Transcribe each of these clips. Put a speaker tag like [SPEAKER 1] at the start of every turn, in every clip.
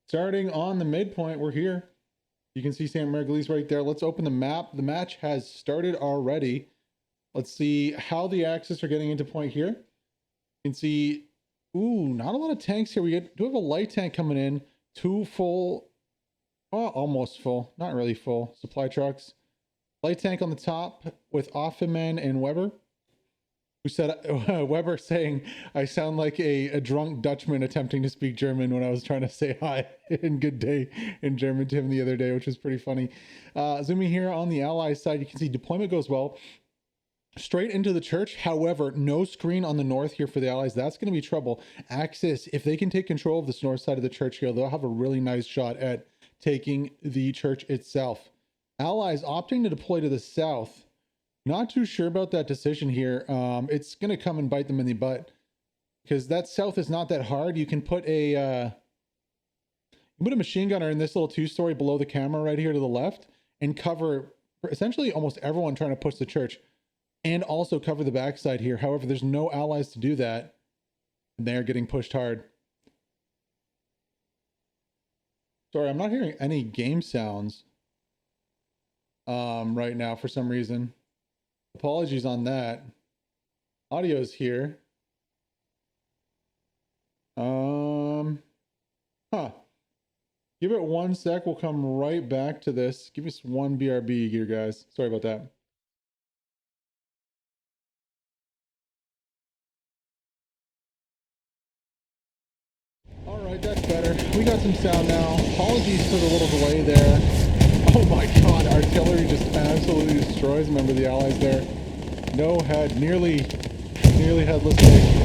[SPEAKER 1] Starting on the midpoint, we're here. You can see Sainte Mere Eglise right there. Let's open the map. The match has started already. Let's see how the Axis are getting into point here. You can see, ooh, not a lot of tanks here. We do have a light tank coming in. Two full, almost full, not really full, supply trucks. Light tank on the top with Offenman and Weber. Who said, Weber saying, I sound like a drunk Dutchman attempting to speak German when I was trying to say hi and good day in German to him the other day, which was pretty funny. Zooming here on the Allies side, you can see deployment goes well. Straight into the church. However, no screen on the north here for the Allies. That's going to be trouble. Axis, if they can take control of this north side of the church here, they'll have a really nice shot at taking the church itself. Allies opting to deploy to the south. Not too sure about that decision here. It's going to come and bite them in the butt because that south is not that hard. You can put a machine gunner in this little two-story below the camera right here to the left and cover essentially almost everyone trying to push the church and also cover the backside here. However, there's no allies to do that. And they're getting pushed hard. Sorry, I'm not hearing any game sounds right now for some reason. Apologies on that. Audio's here. Give it 1 sec. We'll come right back to this. Give us one BRB here, guys. Sorry about that. All right, that's better. We got some sound now. Apologies for the little delay there. Oh my god, artillery just absolutely destroys a member of the Allies there. No head, nearly headless leg.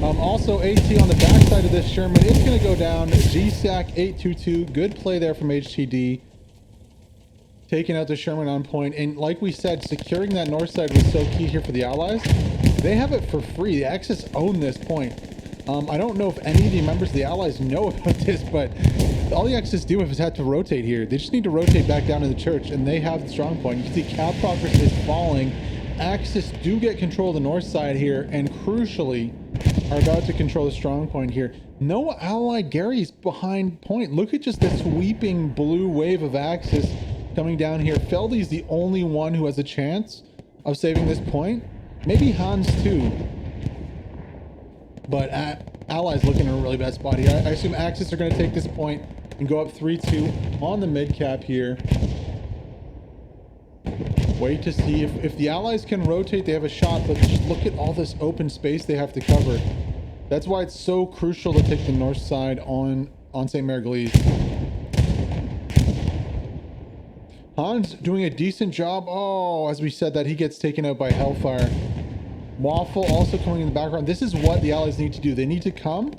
[SPEAKER 1] Also, AT on the backside of this Sherman is going to go down. GSAC 822, good play there from HTD. Taking out the Sherman on point. And like we said, securing that north side was so key here for the Allies. They have it for free. The Axis own this point. I don't know if any of the members of the Allies know about this, but all the Axis do is have to rotate here. They just need to rotate back down to the church, and they have the strong point. You can see cap progress is falling. Axis do get control of the north side here, and crucially, are about to control the strong point here. No ally Gary's behind point. Look at just the sweeping blue wave of Axis coming down here. Feldy's the only one who has a chance of saving this point. Maybe Hans too. But Allies looking in a really bad spot here. I assume Axis are going to take this point and go up 3-2 on the mid cap here. Wait to see if the Allies can rotate, they have a shot, but just look at all this open space they have to cover. That's why it's so crucial to take the north side on Sainte Mere Eglise. Hans doing a decent job. Oh, as we said that, he gets taken out by Hellfire. Waffle also coming in the background. This is what the Allies need to do. They need to come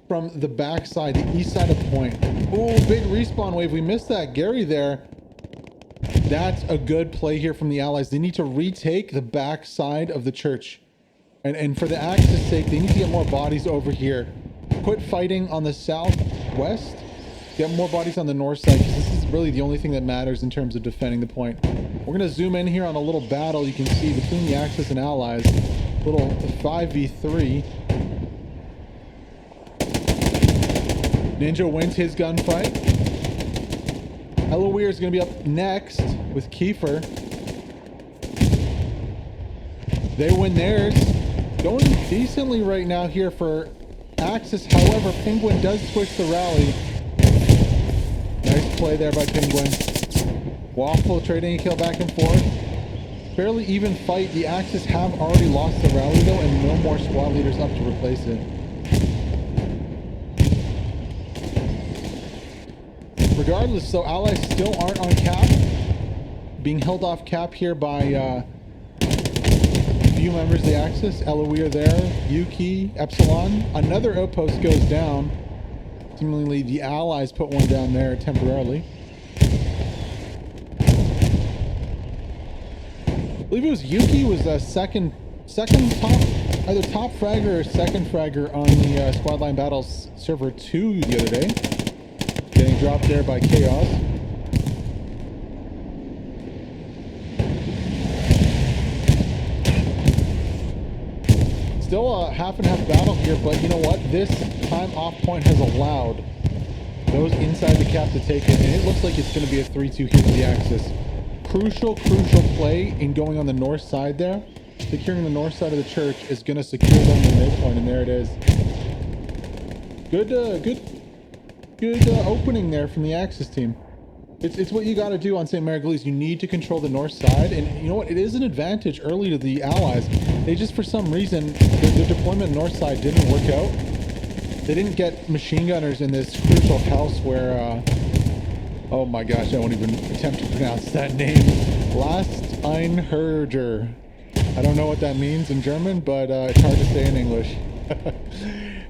[SPEAKER 1] from the back side, the east side of point. Oh, big respawn wave. We missed that. Gary there. That's a good play here from the Allies. They need to retake the back side of the church. And for the Axis sake, they need to get more bodies over here. Quit fighting on the southwest. Get more bodies on the north side, because this is really the only thing that matters in terms of defending the point. We're going to zoom in here on a little battle you can see between the Axis and Allies. Little 5v3. Ninja wins his gunfight. Eloweir is going to be up next with Kiefer. They win theirs. Going decently right now here for Axis. However, Penguin does switch the rally. Nice play there by Penguin. Waffle trading a kill back and forth. Fairly even fight. The Axis have already lost the rally though, and no more squad leaders up to replace it. Regardless, though, Allies still aren't on cap. Being held off cap here by a few members of the Axis. Eloweir there, Yuki, Epsilon. Another outpost goes down. Seemingly the Allies put one down there temporarily. I believe it was Yuki was a second top, either top fragger or second fragger on the Squad Line Battles server 2 the other day. Getting dropped there by Chaos. Still a half and half battle here, but you know what? This time off point has allowed Those inside the cap to take it, and it looks like it's going to be a 3-2 here for the Axis. Crucial play in going on the north side there. Securing the north side of the church is going to secure them in the midpoint, and there it is. Good opening there from the Axis team. It's what you got to do on Sainte Mere Eglise. You need to control the north side, and you know what? It is an advantage early to the Allies. They just, for some reason, the deployment north side didn't work out. They didn't get machine gunners in this crucial house where, oh my gosh, I won't even attempt to pronounce that name. Lasteinherger. I don't know what that means in German, but it's hard to say in English.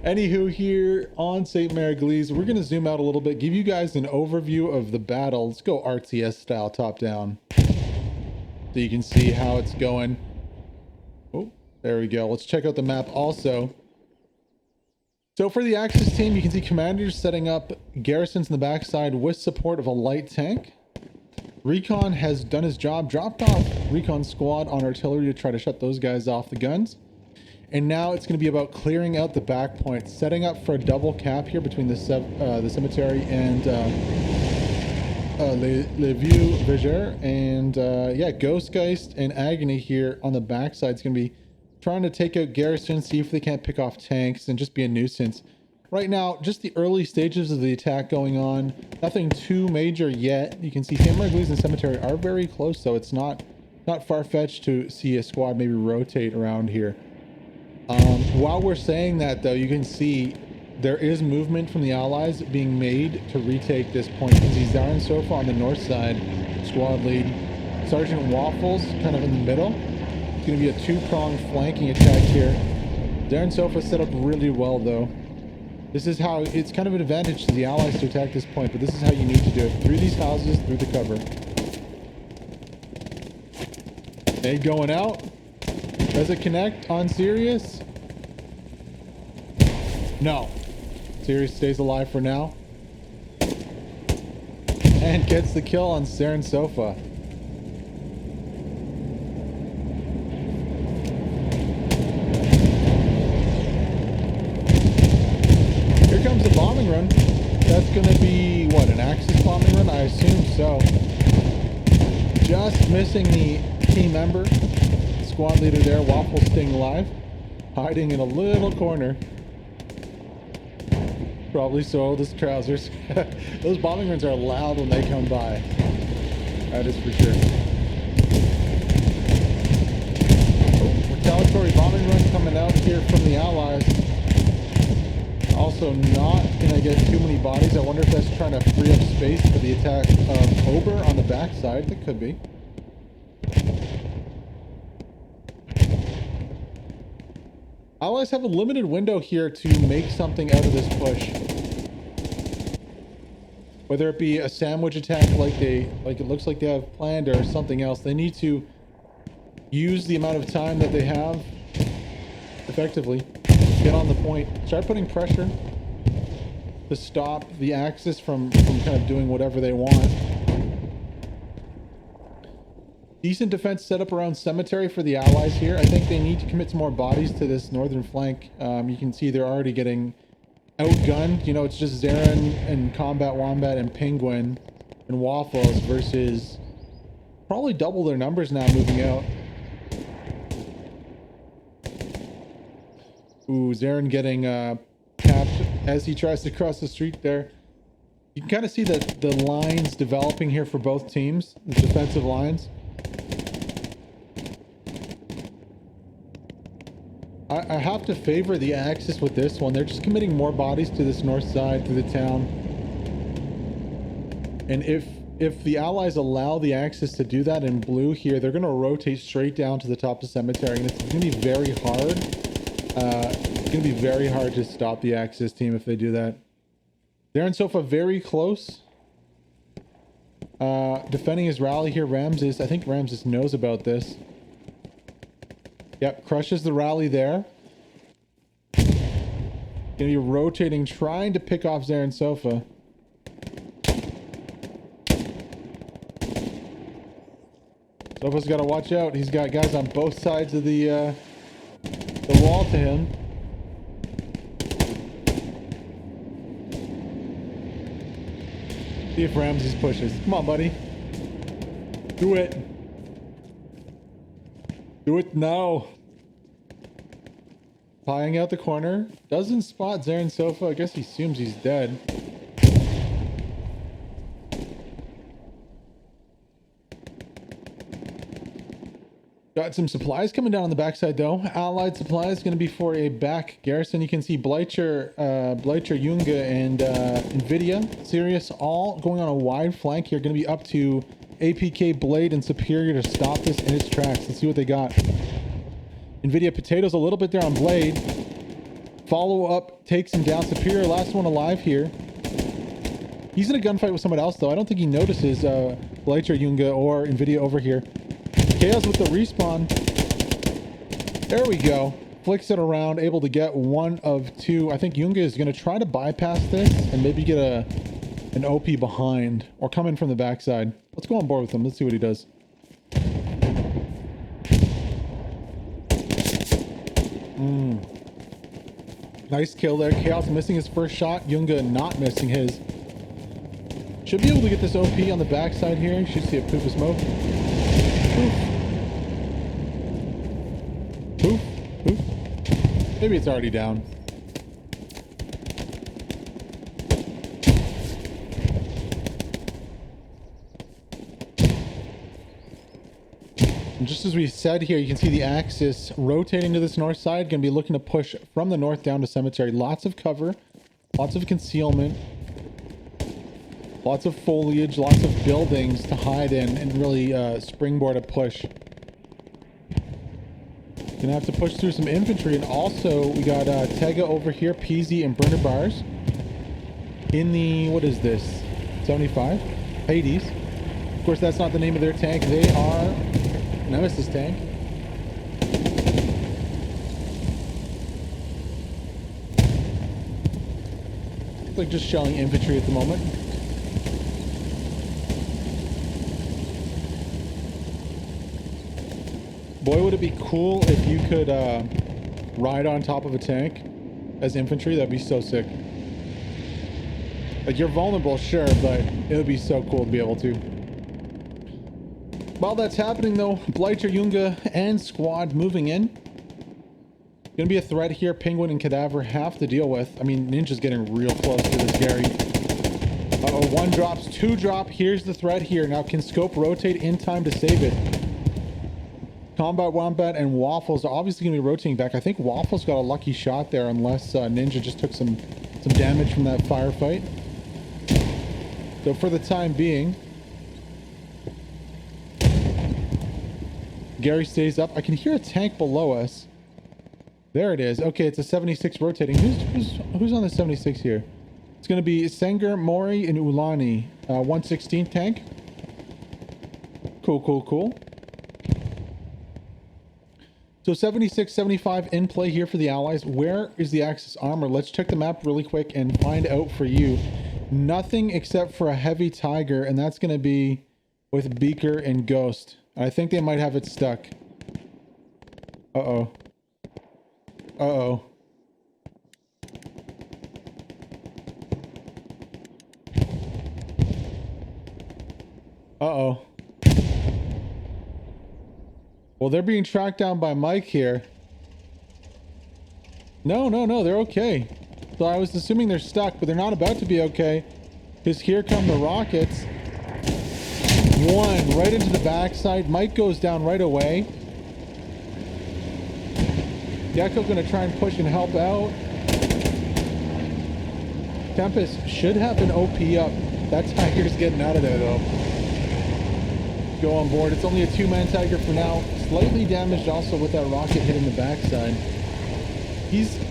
[SPEAKER 1] Anywho, here on Sainte Mere Eglise, we're going to zoom out a little bit, give you guys an overview of the battle. Let's go RTS style top down so you can see how it's going. Oh, there we go. Let's check out the map also. So for the Axis team, you can see commanders setting up garrisons in the backside with support of a light tank. Recon has done his job, dropped off Recon squad on artillery to try to shut those guys off the guns. And now it's going to be about clearing out the back point, setting up for a double cap here between the cemetery and Le Vieux Verger. And yeah, Ghostgeist and Agony here on the backside is going to be trying to take out garrisons, see if they can't pick off tanks and just be a nuisance. Right now, just the early stages of the attack going on. Nothing too major yet. You can see Sainte Mere Eglise and Cemetery are very close, so it's not far-fetched to see a squad maybe rotate around here. While we're saying that, though, you can see there is movement from the Allies being made to retake this point. You can see Zarin Sofa on the north side, squad lead. Sergeant Waffles kind of in the middle. It's going to be a two-pronged flanking attack here. Zarin Sofa set up really well, though. This is how, it's kind of an advantage to the Allies to attack this point, but this is how you need to do it. Through these houses, through the cover. They going out. Does it connect on Sirius? No. Sirius stays alive for now. And gets the kill on Zarin Sofa. Here comes the bombing run. That's going to be, what, an Axis bombing run? I assume so. Just missing the team member. Squad leader there, Waffle staying alive, hiding in a little corner. Probably soiled his trousers. Those bombing runs are loud when they come by. That is for sure. Retaliatory bombing run coming out here from the Allies. Also not gonna get too many bodies. I wonder if that's trying to free up space for the attack of Ober on the backside. That could be. Allies have a limited window here to make something out of this push. Whether it be a sandwich attack like it looks like they have planned, or something else, they need to use the amount of time that they have effectively. Get on the point. Start putting pressure to stop the Axis from kind of doing whatever they want. Decent defense set up around Cemetery for the Allies here. I think they need to commit some more bodies to this northern flank. You can see they're already getting outgunned. You know, it's just Zarin and Combat Wombat and Penguin and Waffles versus probably double their numbers now moving out. Ooh, Zarin getting capped as he tries to cross the street there. You can kind of see that the lines developing here for both teams, the defensive lines. I have to favor the Axis with this one. They're just committing more bodies to this north side through the town. And if the Allies allow the Axis to do that in blue here, they're going to rotate straight down to the top of Cemetery, and it's going to be very hard. It's going to be very hard to stop the Axis team if they do that. Zarin Sofa very close. Defending his rally here. Ramses, I think Ramses knows about this. Yep, crushes the rally there. Gonna be rotating, trying to pick off Zarin Sofa. Sofa's got to watch out. He's got guys on both sides of the wall to him. See if Ramses pushes. Come on, buddy. Do it. Do it now. Pieing out the corner. Doesn't spot Zarin Sofa. I guess he assumes he's dead. Got some supplies coming down on the backside though. Allied supplies going to be for a back garrison. You can see Bleicher, Junge, and Nvidia, Sirius all going on a wide flank here. Going to be up to APK, Blade, and Superior to stop this in its tracks. Let's see what they got. Nvidia Potatoes a little bit there on Blade. Follow up takes him down. Superior, last one alive here. He's in a gunfight with someone else though. I don't think he notices Bleicher, Junge, or Nvidia over here. Chaos with the respawn. There we go. Flicks it around, able to get one of two. I think Junge is going to try to bypass this and maybe get an OP behind or come in from the backside. Let's go on board with him. Let's see what he does. Nice kill there. Chaos missing his first shot. Junge not missing his. Should be able to get this OP on the backside here. You should see a poop of smoke. Poof. Poof. Poof. Maybe it's already down. And just as we said here, you can see the Axis rotating to this north side. Going to be looking to push from the north down to Cemetery. Lots of cover. Lots of concealment. Lots of foliage, lots of buildings to hide in and really springboard a push. Gonna have to push through some infantry, and also we got Tega over here, Peasy and Burner Bars in the, what is this, 75? Hades. Of course, that's not the name of their tank. They are Nemesis tank. Looks like just shelling infantry at the moment. Boy, would it be cool if you could ride on top of a tank as infantry. That'd be so sick. Like, you're vulnerable, sure, but it would be so cool to be able to. While that's happening, though, Bleicher, Junge, and squad moving in. Gonna be a threat here. Penguin and Cadaver have to deal with. I mean, Ninja's getting real close to this Gary. Uh-oh, one drops, two drop. Here's the threat here. Now, can Scope rotate in time to save it? Combat Wombat and Waffles are obviously going to be rotating back. I think Waffles got a lucky shot there, unless Ninja just took some damage from that firefight. So for the time being, Gary stays up. I can hear a tank below us. There it is. Okay, it's a 76 rotating. Who's on the 76 here? It's going to be Senger, Mori, and Ulani. 116 tank. Cool, cool, cool. So 76, 75 in play here for the Allies. Where is the Axis armor? Let's check the map really quick and find out for you. Nothing except for a heavy Tiger, and that's going to be with Beaker and Ghost. I think they might have it stuck. Uh-oh. Uh-oh. Uh-oh. Well, they're being tracked down by Mike here. No, they're okay. So I was assuming they're stuck, but they're not about to be okay. Because here come the rockets. One right into the backside. Mike goes down right away. Gecko's going to try and push and help out. Tempest should have an OP up. That Tiger's getting out of there, though. Go on board. It's only a two-man Tiger for now. Slightly damaged also with that rocket hitting the backside.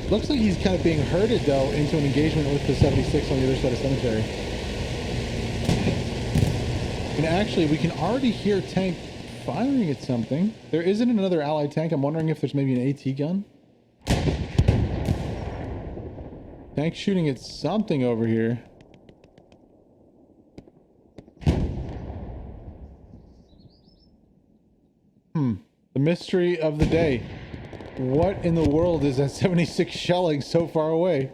[SPEAKER 1] Looks like he's kind of being herded though into an engagement with the 76 on the other side of Cemetery. And actually, we can already hear tank firing at something. There isn't another allied tank. I'm wondering if there's maybe an AT gun. Tank shooting at something over here. The mystery of the day. What in the world is that 76 shelling so far away?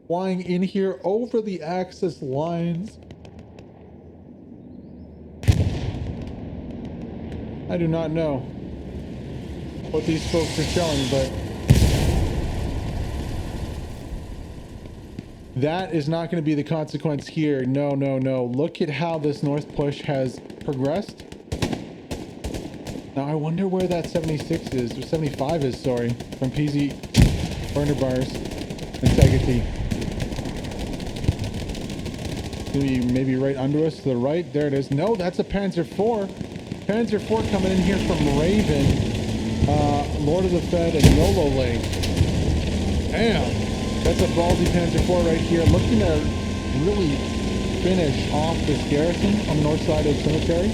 [SPEAKER 1] flying in here over the Axis lines. I do not know what these folks are showing, but that is not going to be the consequence here. No, no, no. Look at how this north push has progressed. Now, I wonder where that 76 is, or 75 is, sorry, from PZ, Burner Bars, and Tegety. Maybe right under us to the right. There it is. No, that's a Panzer IV. Panzer IV coming in here from Raven, Lord of the Fed, and Yolo Lake. Damn, that's a ballsy Panzer IV right here, looking to really finish off this garrison on the north side of Cemetery.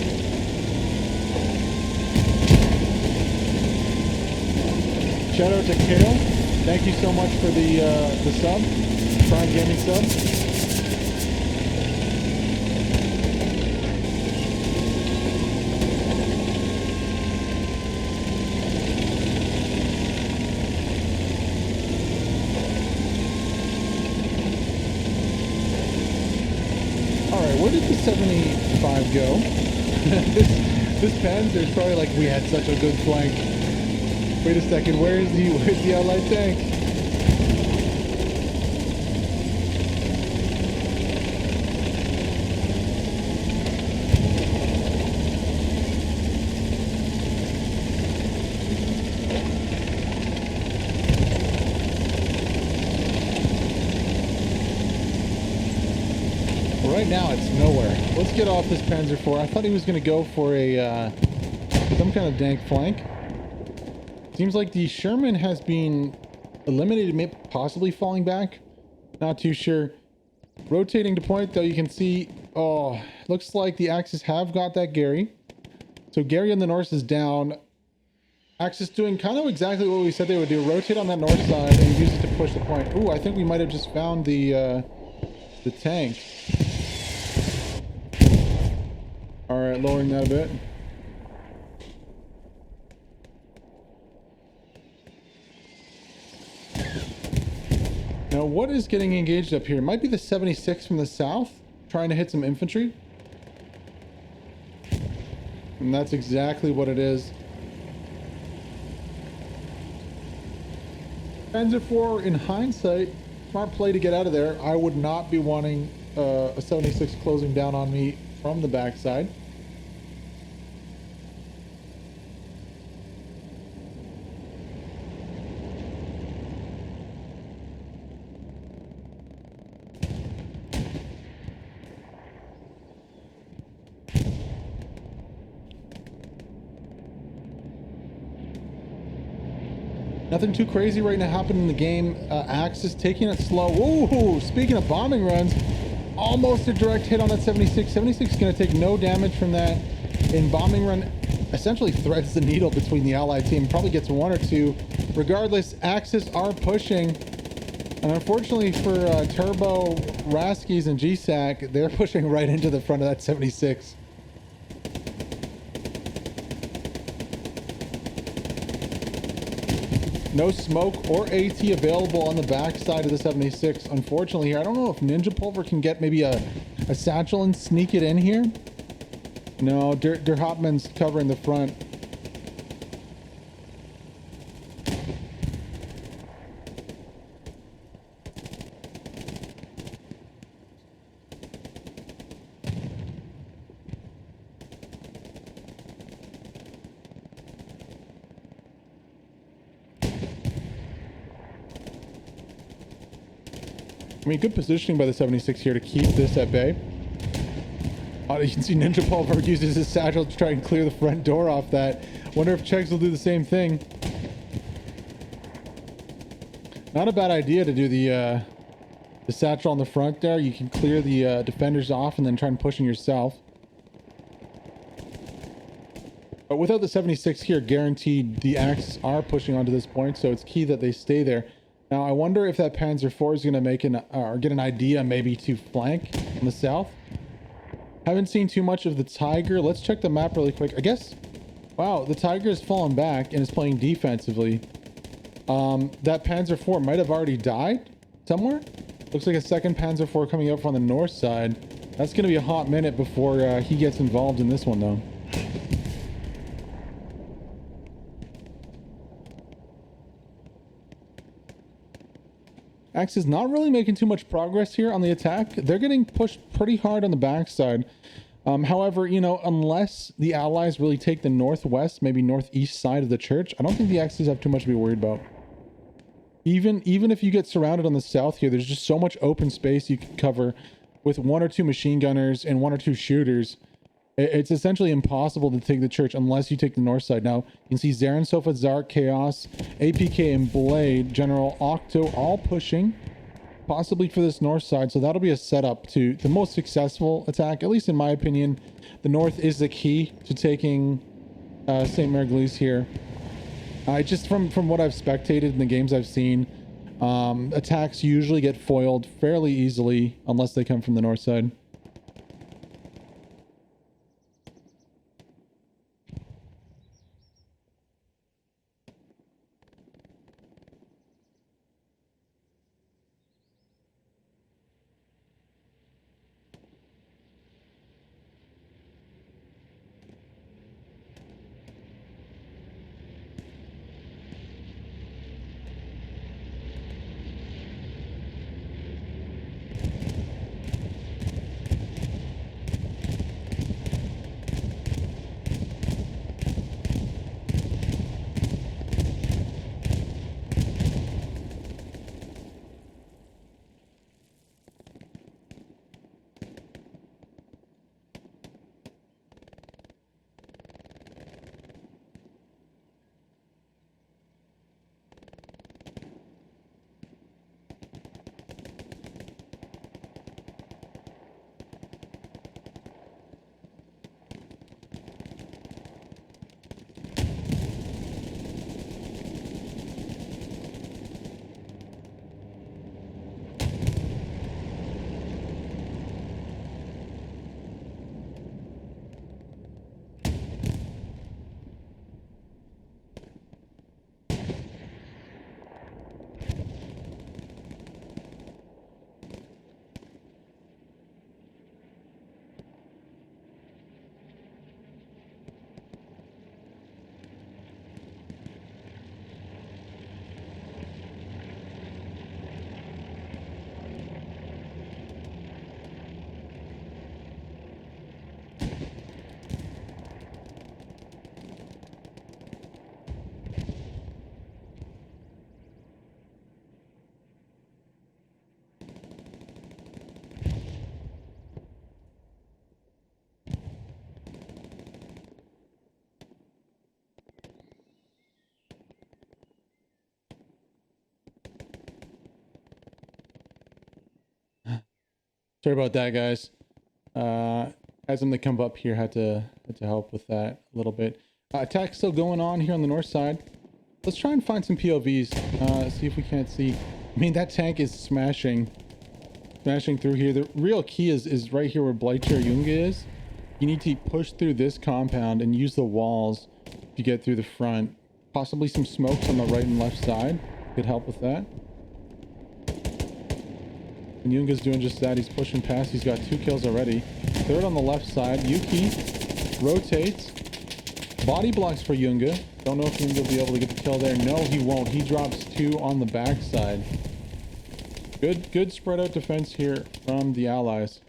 [SPEAKER 1] Shout out to Kale. Thank you so much for the sub, Prime Gaming sub. Where did the 75 go? this Panzer is probably like, we had such a good flank. Wait a second, where's the allied tank? Right now it's nowhere. Let's get off this Panzer IV. I thought he was going to go for a some kind of dank flank. Seems like the Sherman has been eliminated, possibly falling back. Not too sure. Rotating to point though, you can see, oh, looks like the Axis have got that Gary. So Gary on the north is down. Axis doing kind of exactly what we said they would do. Rotate on that north side and use it to push the point. Ooh, I think we might have just found the tank. All right, lowering that a bit. Now, what is getting engaged up here? It might be the 76 from the south, trying to hit some infantry. And that's exactly what it is. Panzer IV, in hindsight, smart play to get out of there. I would not be wanting a 76 closing down on me from the backside. Nothing too crazy right now happening in the game. Axis taking it slow. Whoa, speaking of bombing runs, almost a direct hit on that 76. 76 is going to take no damage from that. In bombing run, essentially threads the needle between the allied team. Probably gets one or two. Regardless, Axis are pushing. And unfortunately for Turbo, Raskies, and GSAC, they're pushing right into the front of that 76. No smoke or AT available on the backside of the 76. Unfortunately here, I don't know if Ninja Pulver can get maybe a satchel and sneak it in here. No, Der Hopman's covering the front. I mean, good positioning by the 76 here to keep this at bay. You can see Ninja Pulver uses his satchel to try and clear the front door off that. Wonder if Chegs will do the same thing. Not a bad idea to do the satchel on the front there. You can clear the defenders off and then try and push in yourself. But without the 76 here, guaranteed the Axis are pushing onto this point, so it's key that they stay there. Now, I wonder if that Panzer IV is going to make or get an idea maybe to flank on the south. Haven't seen too much of the Tiger. Let's check the map really quick. I guess, wow, the Tiger has fallen back and is playing defensively. That Panzer IV might have already died somewhere. Looks like a second Panzer IV coming up from the north side. That's going to be a hot minute before he gets involved in this one, though. Axis not really making too much progress here on the attack. They're getting pushed pretty hard on the backside. However, you know, unless the Allies really take the northwest, maybe northeast side of the church, I don't think the Axis have too much to be worried about. Even if you get surrounded on the south here, there's just so much open space you can cover with 1 or 2 machine gunners and 1 or 2 shooters. It's essentially impossible to take the church unless you take the north side. Now, you can see Zarin, Sofa, Zark, Chaos, APK, and Blade, General Octo all pushing, possibly for this north side. So that'll be a setup to the most successful attack, at least in my opinion. The north is the key to taking Sainte Mere Eglise here. Just from what I've spectated in the games I've seen, attacks usually get foiled fairly easily unless they come from the north side. Sorry about that, guys. Had something come up here, had to help with that a little bit. Attack still going on here on the north side. Let's try and find some POVs. See if we can't see. I mean, that tank is smashing through here. The real key is right here where Blightshare Yunga is. You need to push through this compound and use the walls to get through the front. Possibly some smokes on the right and left side could help with that. And Yunga's doing just that. He's pushing past. He's got 2 kills already. Third on the left side. Yuki rotates. Body blocks for Yunga. Don't know if Yunga will be able to get the kill there. No, he won't. He drops 2 on the backside. Good spread out defense here from the Allies.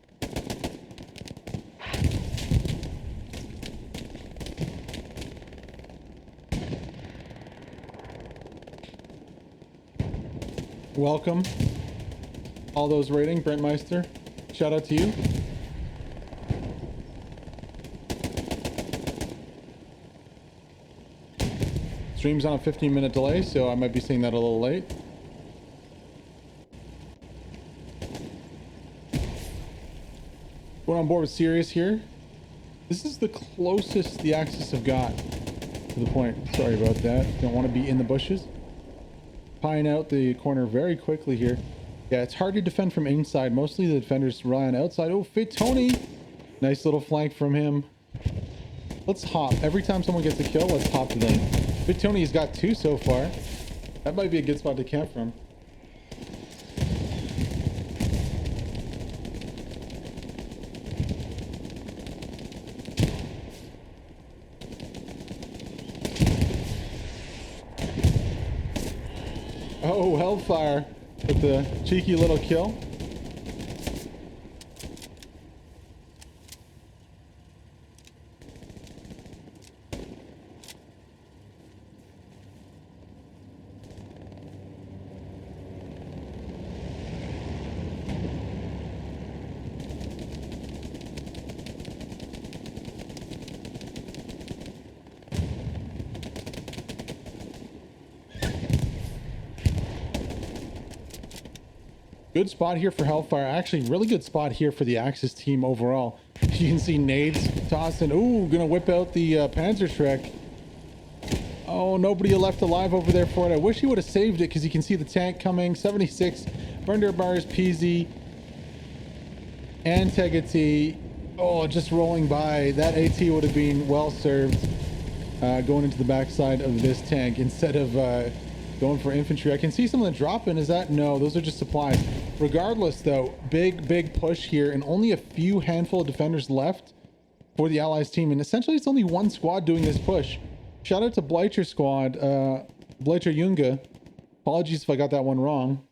[SPEAKER 1] Welcome. All those rating, Brent Meister. Shout out to you. Stream's on a 15-minute delay, so I might be seeing that a little late. Going on board with Sirius here. This is the closest the Axis have got to the point. Sorry about that. Don't want to be in the bushes. Pieing out the corner very quickly here. Yeah, it's hard to defend from inside. Mostly the defenders rely on outside. Oh, Fit Tony! Nice little flank from him. Let's hop. Every time someone gets a kill, let's hop to them. Fit Tony's got 2 so far. That might be a good spot to camp from. Oh, Hellfire with the cheeky little kill. Good spot here for Hellfire. Actually, really good spot here for the Axis team overall. You can see nades tossing. Ooh, gonna whip out the Panzerschreck. Oh, nobody left alive over there for it. I wish he would have saved it because you can see the tank coming. 76, Bars, PZ, and Tegati. Oh, just rolling by. That AT would have been well served going into the backside of this tank instead of going for infantry. I can see some of the drop-in. Is that? No, those are just supplies. Regardless, though, big push here and only a few handful of defenders left for the Allies team. And essentially, it's only one squad doing this push. Shout out to Bleiter squad, Bleiter Junge. Apologies if I got that one wrong.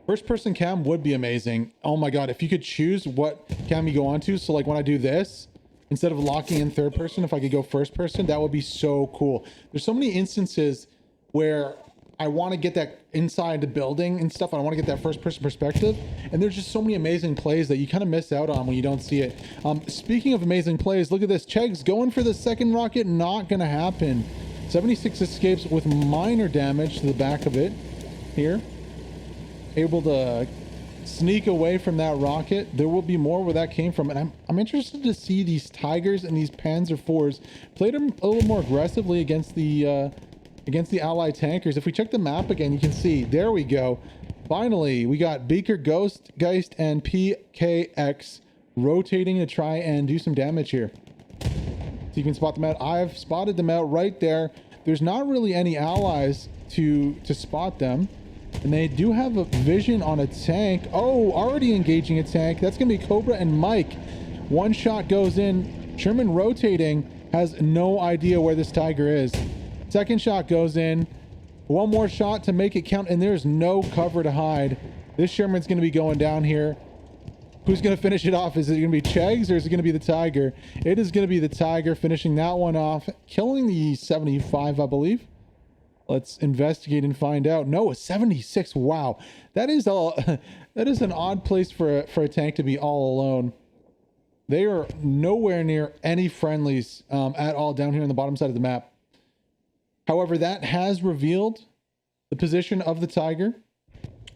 [SPEAKER 1] First person cam would be amazing. Oh my god, if you could choose what cam you go on to. So like when I do this, instead of locking in third person, if I could go first person, that would be so cool. There's so many instances where I want to get that inside the building and stuff. I want to get that first person perspective. And there's just so many amazing plays that you kind of miss out on when you don't see it. Speaking of amazing plays, look at this. Chegs going for the second rocket. Not going to happen. 76 escapes with minor damage to the back of it here. Able to sneak away from that rocket. There will be more where that came from, and I'm interested to see these Tigers and these Panzer IVs played them a little more aggressively against the Allied tankers. If we check the map again, you can see there we go. Finally, we got Beaker, Ghost, Geist, and PKX rotating to try and do some damage here. So you can spot them out. I've spotted them out right there. There's not really any allies to spot them. And they do have a vision on a tank. Oh, already engaging a tank. That's going to be Cobra and Mike. One shot goes in. Sherman rotating, has no idea where this Tiger is. Second shot goes in. One more shot to make it count, and there's no cover to hide. This Sherman's going to be going down here. Who's going to finish it off? Is it going to be Chegs or is it going to be the Tiger? It is going to be the Tiger finishing that one off, killing the 75, I believe. Let's investigate and find out. No, a 76. Wow, that is an odd place for a tank to be all alone. They are nowhere near any friendlies at all down here on the bottom side of the map. However, that has revealed the position of the Tiger,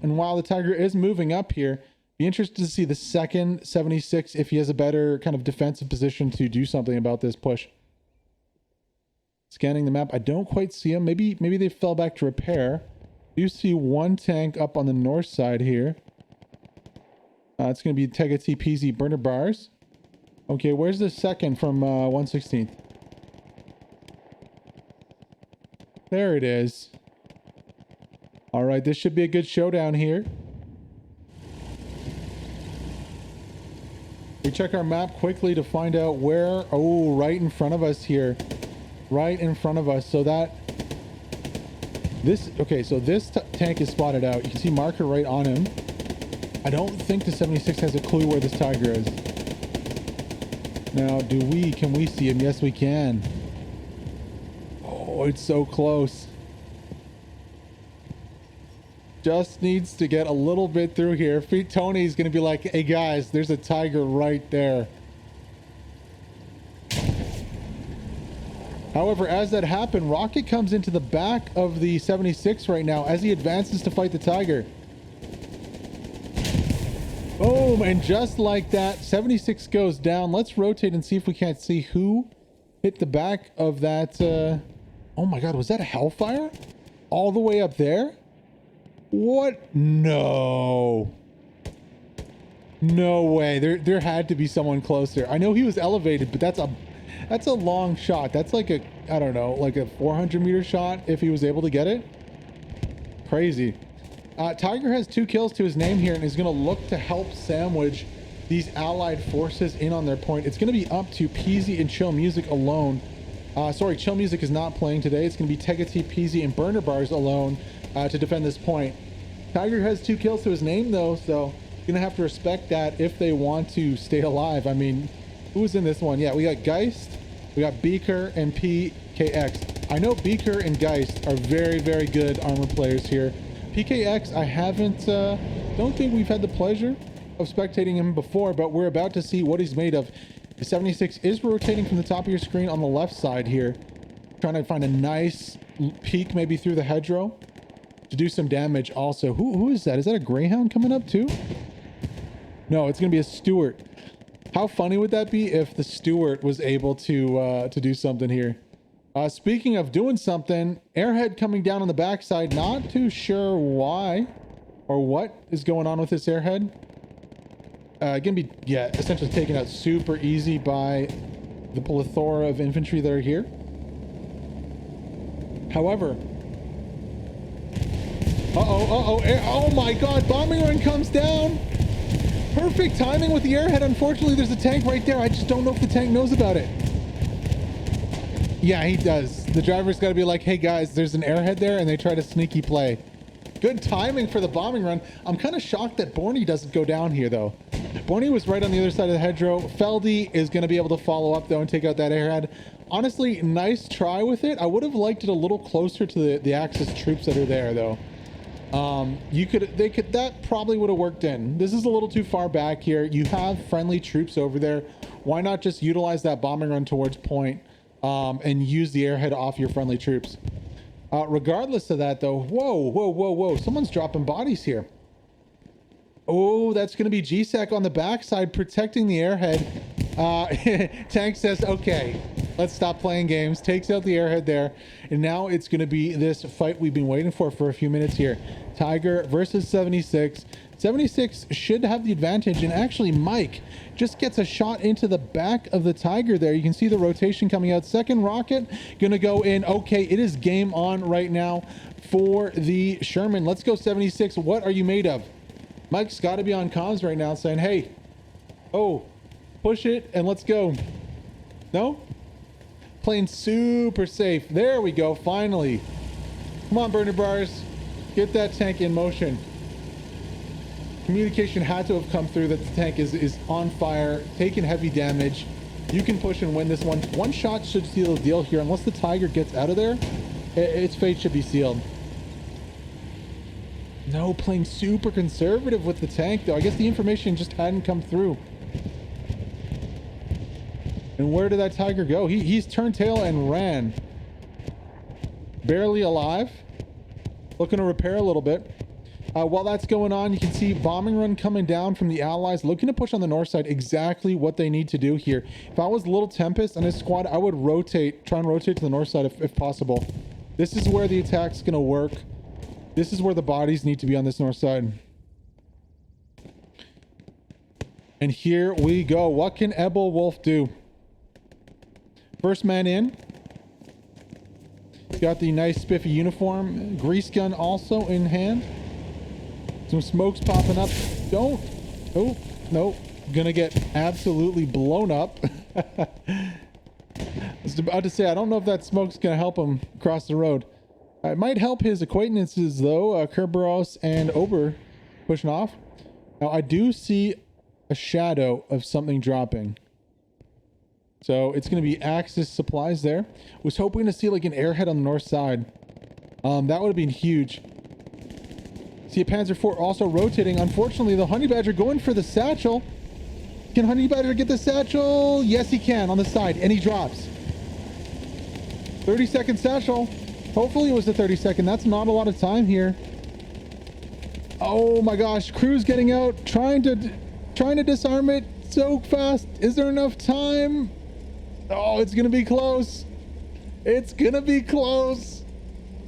[SPEAKER 1] and while the Tiger is moving up here, be interested to see the second 76 if he has a better kind of defensive position to do something about this push. Scanning the map, I don't quite see them. Maybe they fell back to repair. You see one tank up on the north side here. It's going to be Tegati PZ burner bars. Okay, where's the second from 116th? There it is. All right, this should be a good showdown here. We check our map quickly to find out where. Oh, right in front of us here. Right in front of us. So that this tank is spotted out. You can see marker right on him. I don't think the 76 has a clue where this Tiger is. Now, can we see him? Yes, we can. Oh, it's so close. Just needs to get a little bit through here. Tony's gonna be like, hey guys, there's a Tiger right there. However, as that happened, Rocket comes into the back of the 76 right now as he advances to fight the Tiger. Boom, and just like that, 76 goes down. Let's rotate and see if we can't see who hit the back of that. Oh my god, was that a Hellfire? All the way up there? What? No. No way. There had to be someone closer. I know he was elevated, but that's a long shot. That's like a, I don't know, like a 400 meter shot if he was able to get it. Crazy. Tiger has 2 kills to his name here and is going to look to help sandwich these allied forces in on their point. It's going to be up to Peasy and Chill Music alone Sorry, Chill Music is not playing today. It's going to be Tegati, Peasy, and Burner Bars alone to defend this point. Tiger has 2 kills to his name, though, so you're going to have to respect that if they want to stay alive. I mean, who's in this one? Yeah, we got Geist, we got Beaker, and PKX. I know Beaker and Geist are very, very good armor players here. PKX, I haven't, don't think we've had the pleasure of spectating him before, but we're about to see what he's made of. The 76 is rotating from the top of your screen on the left side here, trying to find a nice peek maybe through the hedgerow to do some damage also. Who is that? Is that a Greyhound coming up too? No, it's gonna be a Stewart. How funny would that be if the Stewart was able to do something here? Speaking of doing something, Airhead coming down on the backside. Not too sure why or what is going on with this Airhead. Gonna be, yeah, essentially taken out super easy by the plethora of infantry that are here. However, oh my god, bombing run comes down. Perfect timing with the Airhead. Unfortunately, there's a tank right there. I just don't know if the tank knows about it. Yeah, he does. The driver's got to be like, hey guys, there's an Airhead there, and they try to sneaky play. Good timing for the bombing run. I'm kind of shocked that Borny doesn't go down here, though. Borny was right on the other side of the hedgerow. Feldy is going to be able to follow up, though, and take out that Airhead. Honestly, nice try with it. I would have liked it a little closer to the Axis troops that are there, though. That probably would have worked in. This is a little too far back here. You have friendly troops over there. Why not just utilize that bombing run towards point and use the Airhead off your friendly troops? Regardless of that, though, whoa, someone's dropping bodies here. Oh, that's going to be GSEC on the backside protecting the Airhead. Tank says, okay, let's stop playing games. Takes out the Airhead there. And now it's going to be this fight we've been waiting for a few minutes here. Tiger versus 76. 76 should have the advantage. And actually, Mike just gets a shot into the back of the Tiger there. You can see the rotation coming out. Second rocket going to go in. Okay, it is game on right now for the Sherman. Let's go, 76. What are you made of? Mike's got to be on comms right now saying, hey, oh, push it and let's go. No? Playing super safe. There we go, finally. Come on, burner bars. Get that tank in motion. Communication had to have come through that the tank is on fire, taking heavy damage. You can push and win this one. One shot should seal the deal here. Unless the Tiger gets out of there, its fate should be sealed. No, playing super conservative with the tank, though. I guess the information just hadn't come through. And where did that Tiger go? He's turned tail and ran. Barely alive. Looking to repair a little bit. While that's going on, you can see bombing run coming down from the Allies, looking to push on the north side. Exactly what they need to do here. If I was Little Tempest and his squad, I would try and rotate to the north side if possible. This is where the attack's going to work. This is where the bodies need to be on this north side. And here we go. What can Ebel Wolf do? First man in. Got the nice spiffy uniform. Grease gun also in hand. Some smokes popping up. Don't. Oh, no. Gonna get absolutely blown up. I was about to say, I don't know if that smoke's gonna help him cross the road. It might help his acquaintances, though. Kerberos and Ober pushing off. Now, I do see a shadow of something dropping. So it's going to be Axis supplies there. Was hoping to see like an Airhead on the north side. That would have been huge. See a Panzer IV also rotating. Unfortunately, the Honey Badger going for the satchel. Can Honey Badger get the satchel? Yes, he can on the side, and he drops. 30-second satchel. Hopefully it was the 30-second. That's not a lot of time here. Oh my gosh, Crew's getting out, trying to disarm it so fast. Is there enough time? Oh, it's gonna be close. It's gonna be close.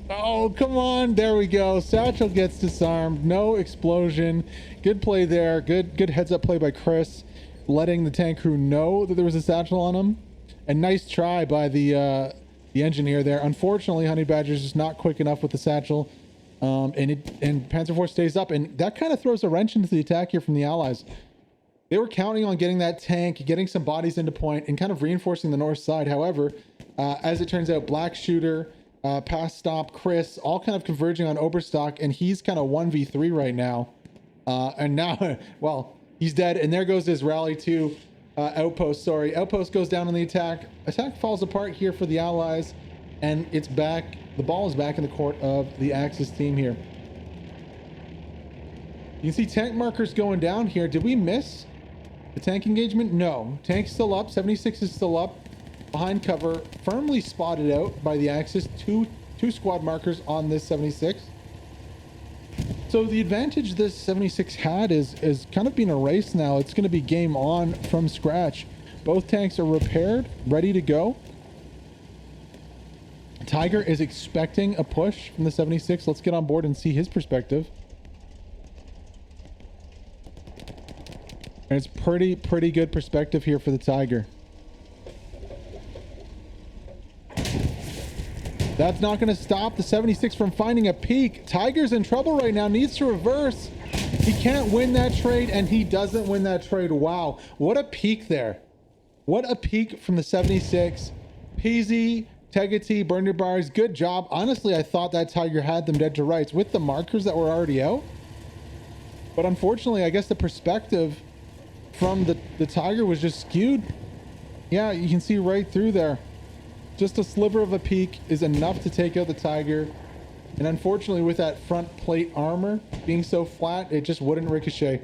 [SPEAKER 1] Oh, come on. There we go. Satchel gets disarmed. No explosion. Good play there. Good heads up play by Chris, letting the tank crew know that there was a satchel on him. And nice try by the engineer there. Unfortunately, Honey Badger's just not quick enough with the satchel. And Panzer IV stays up, and that kind of throws a wrench into the attack here from the Allies. They were counting on getting that tank, getting some bodies into point, and kind of reinforcing the north side. However, as it turns out, Black Shooter, Pass Stop, Chris, all kind of converging on Oberstock, and he's kind of 1v3 right now. And now, well, he's dead, and there goes his rally to Outpost. Sorry, Outpost goes down on the attack. Attack falls apart here for the Allies, and it's back. The ball is back in the court of the Axis team here. You can see tank markers going down here. Did we miss the tank engagement? No. Tank's still up. 76 is still up. Behind cover. Firmly spotted out by the Axis. Two squad markers on this 76. So the advantage this 76 had is kind of being erased now. It's going to be game on from scratch. Both tanks are repaired, ready to go. Tiger is expecting a push from the 76. Let's get on board and see his perspective. And it's pretty good perspective here for the Tiger. That's not going to stop the 76 from finding a peak. Tiger's in trouble right now, needs to reverse. He can't win that trade, and he doesn't win that trade. Wow, what a peak there. What a peak from the 76. Peasy, Tegati, Burner Bars, good job. Honestly, I thought that Tiger had them dead to rights with the markers that were already out. But unfortunately, I guess the perspective from the Tiger was just skewed. Yeah, you can see right through there. Just a sliver of a peak is enough to take out the Tiger. And unfortunately, with that front plate armor being so flat, it just wouldn't ricochet.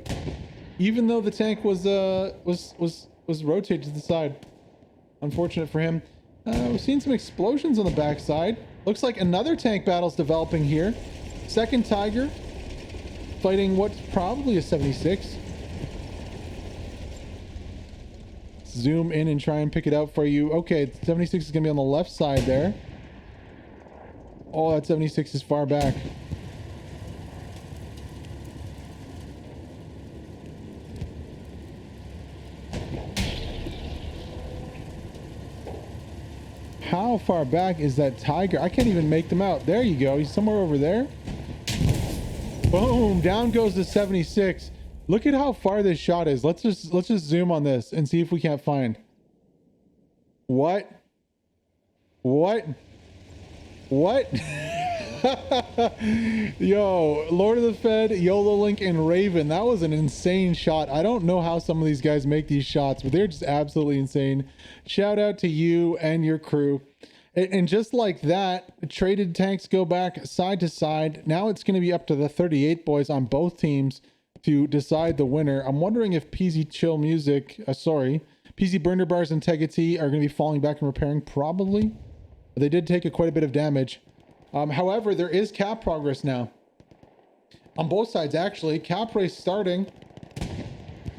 [SPEAKER 1] Even though the tank was rotated to the side. Unfortunate for him. We've seen some explosions on the backside. Looks like another tank battle's developing here. Second Tiger fighting what's probably a 76. Zoom in and try and pick it out for you. Okay, 76 is gonna be on the left side there. Oh, that 76 is far back. How far back is that Tiger? I can't even make them out. There you go. He's somewhere over there. Boom, down goes the 76. Look at how far this shot is. Let's just zoom on this and see if we can't find. What? Yo, Lord of the Fed, YOLO Link, and Raven. That was an insane shot. I don't know how some of these guys make these shots, but they're just absolutely insane. Shout out to you and your crew. And just like that, traded tanks go back side to side. Now it's going to be up to the 38 boys on both teams to decide the winner. I'm wondering if PZ Chill Music, PZ Burner Bars and Tegati are going to be falling back and repairing. Probably. They did take quite a bit of damage. However, there is cap progress now. On both sides, actually. Cap race starting.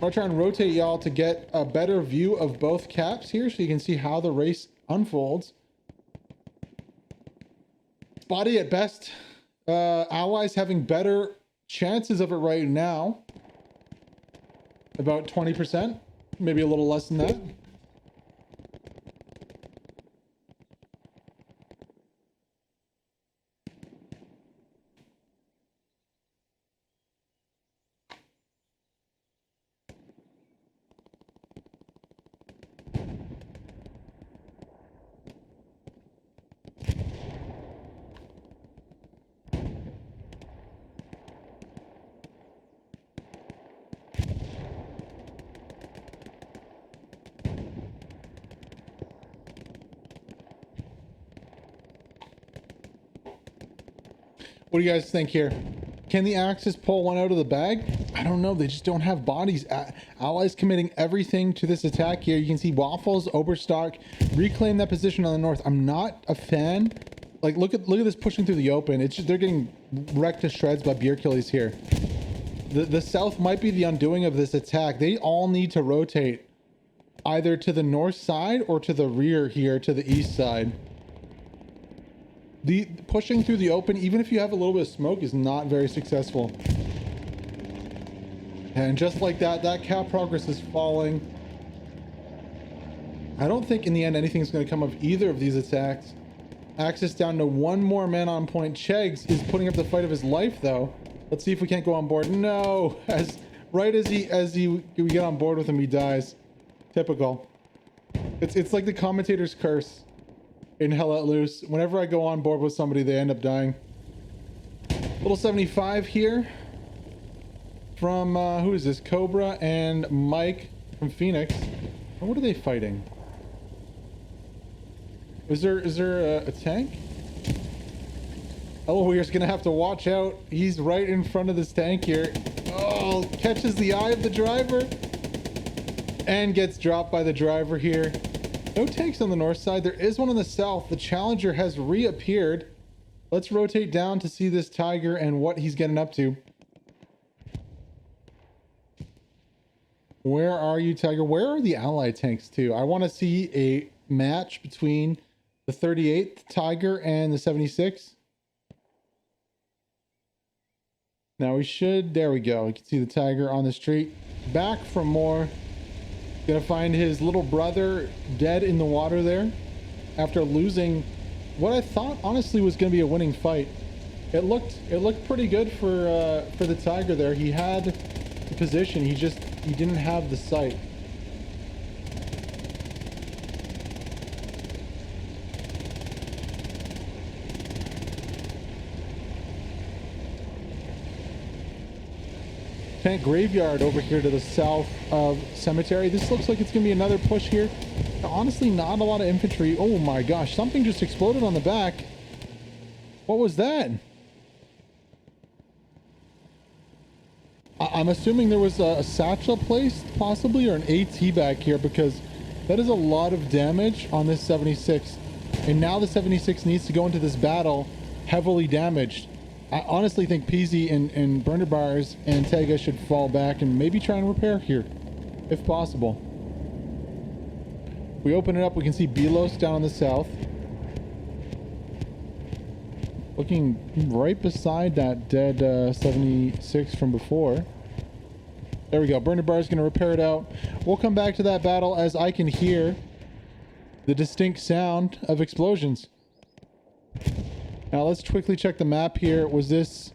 [SPEAKER 1] I'll try and rotate y'all to get a better view of both caps here so you can see how the race unfolds. Spotty at best. Allies having better chances of it right now. About 20%. Maybe a little less than that. What do you guys think here? Can the Axis pull one out of the bag? I don't know. They just don't have bodies. Allies committing everything to this attack here. You can see Waffles, Oberstock reclaim that position on the north. I'm not a fan. Like, look at this pushing through the open. It's just, they're getting wrecked to shreds by Bjerkelies here. The south might be the undoing of this attack. They all need to rotate either to the north side or to the rear here to the east side. The pushing through the open, even if you have a little bit of smoke, is not very successful. And just like that, that cap progress is falling. I don't think in the end anything's going to come of either of these attacks. Axis down to one more man on point. Chegs is putting up the fight of his life, though. Let's see if we can't go on board. No, as Right as we get on board with him, he dies. Typical. It's like the commentator's curse in Hell Let Loose. Whenever I go on board with somebody, they end up dying. Little 75 here from who is this? Cobra and Mike from Phoenix. Oh, what are they fighting? Is there a tank? Elowere's gonna have to watch out. He's right in front of this tank here. Oh, catches the eye of the driver and gets dropped by the driver here. No tanks on the north side. There is one on the south. The Challenger has reappeared. Let's rotate down to see this Tiger and what he's getting up to. Where are you, Tiger? Where are the allied tanks too? I want to see a match between the 38th Tiger and the 76. Now we should, there we go. You can see the Tiger on the street. Back for more. Gonna find his little brother dead in the water there after losing what I thought honestly was gonna be a winning fight. It looked pretty good for the Tiger there. He had the position, he didn't have the sight. Tank graveyard over here to the south of Cemetery. This looks like it's gonna be another push here. Honestly, not a lot of infantry. Oh my gosh, something just exploded on the back. What was that? I'm assuming there was a satchel placed possibly, or an AT back here, because that is a lot of damage on this 76. And now the 76 needs to go into this battle heavily damaged. I honestly think Peasy and Burner Bars and Tega should fall back and maybe try and repair here, if possible. We open it up, we can see Belos down on the south. Looking right beside that dead 76 from before. There we go. Burner Bar is going to repair it out. We'll come back to that battle as I can hear the distinct sound of explosions. Now let's quickly check the map here. Was this...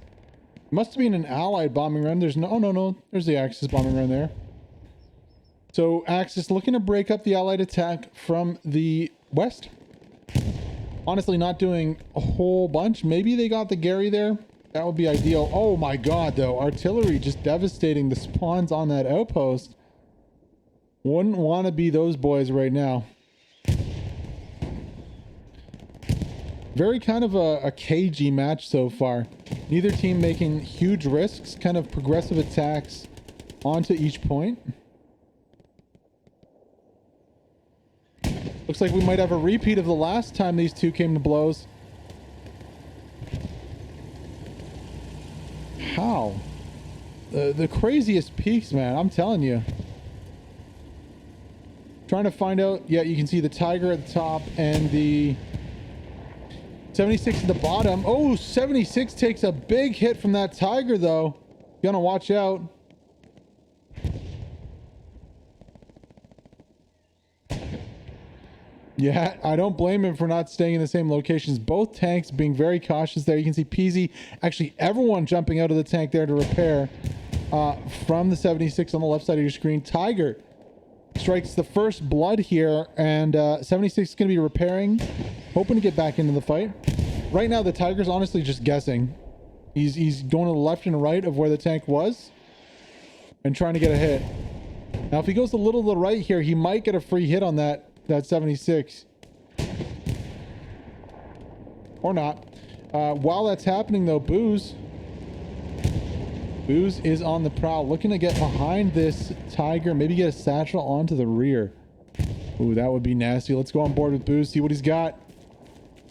[SPEAKER 1] must have been an allied bombing run. There's no. There's the Axis bombing run there. So Axis looking to break up the allied attack from the west. Honestly, not doing a whole bunch. Maybe they got the Gary there. That would be ideal. Oh my god, though. Artillery just devastating the spawns on that outpost. Wouldn't want to be those boys right now. Very kind of a cagey match so far. Neither team making huge risks. Kind of progressive attacks onto each point. Looks like we might have a repeat of the last time these two came to blows. How? The craziest peaks, man. I'm telling you. Trying to find out. Yeah, you can see the Tiger at the top and the 76 at the bottom. Oh, 76 takes a big hit from that Tiger, though. You gotta watch out. Yeah, I don't blame him for not staying in the same locations. Both tanks being very cautious there. You can see Peasy, actually everyone jumping out of the tank there to repair from the 76 on the left side of your screen. Tiger strikes the first blood here, and 76 is going to be repairing, hoping to get back into the fight. Right now, the Tiger's honestly just guessing. He's going to the left and right of where the tank was and trying to get a hit. Now, if he goes a little to the right here, he might get a free hit on that 76. Or not. While that's happening, though, Booze is on the prowl, looking to get behind this Tiger, maybe get a satchel onto the rear. Ooh, that would be nasty. Let's go on board with Booze, see what he's got.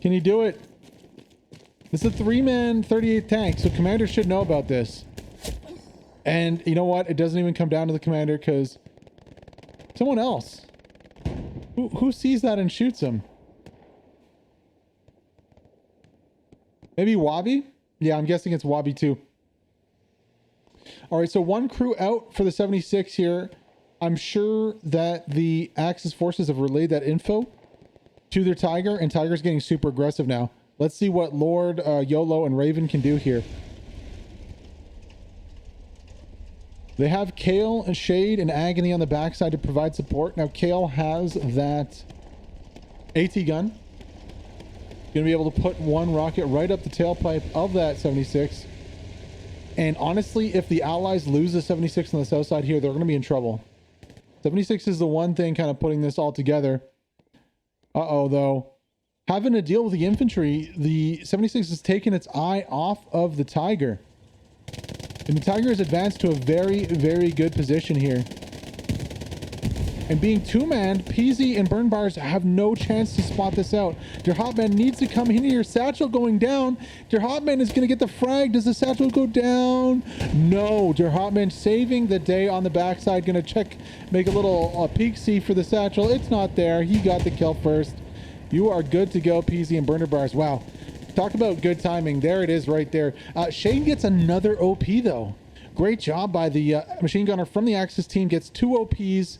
[SPEAKER 1] Can he do it? This is a 3-man 38 tank, so Commander should know about this. And you know what? It doesn't even come down to the Commander, because someone else. Who sees that and shoots him? Maybe Wabi? Yeah, I'm guessing it's Wabi too. All right, so one crew out for the 76 here. I'm sure that the Axis forces have relayed that info to their Tiger, and Tiger's getting super aggressive now. Let's see what Lord, YOLO, and Raven can do here. They have Kale and Shade and Agony on the backside to provide support. Now Kale has that AT gun. Gonna be able to put one rocket right up the tailpipe of that 76. And honestly, if the allies lose the 76 on the south side here, they're gonna be in trouble. 76 is the one thing kind of putting this all together. Uh-oh, though. Having to deal with the infantry, the 76 has taken its eye off of the Tiger. And the Tiger has advanced to a very, very good position here. And being two-manned, Peasy and Burn Bars have no chance to spot this out. Der Hotman needs to come in here. Satchel going down. Der Hotman is going to get the frag. Does the Satchel go down? No. Der Hotman saving the day on the backside. Going to check, make a little peek-see for the Satchel. It's not there. He got the kill first. You are good to go, Peasy and Burner Bars. Wow. Talk about good timing. There it is right there. Shane gets another OP, though. Great job by the machine gunner from the Axis team. Gets 2 OPs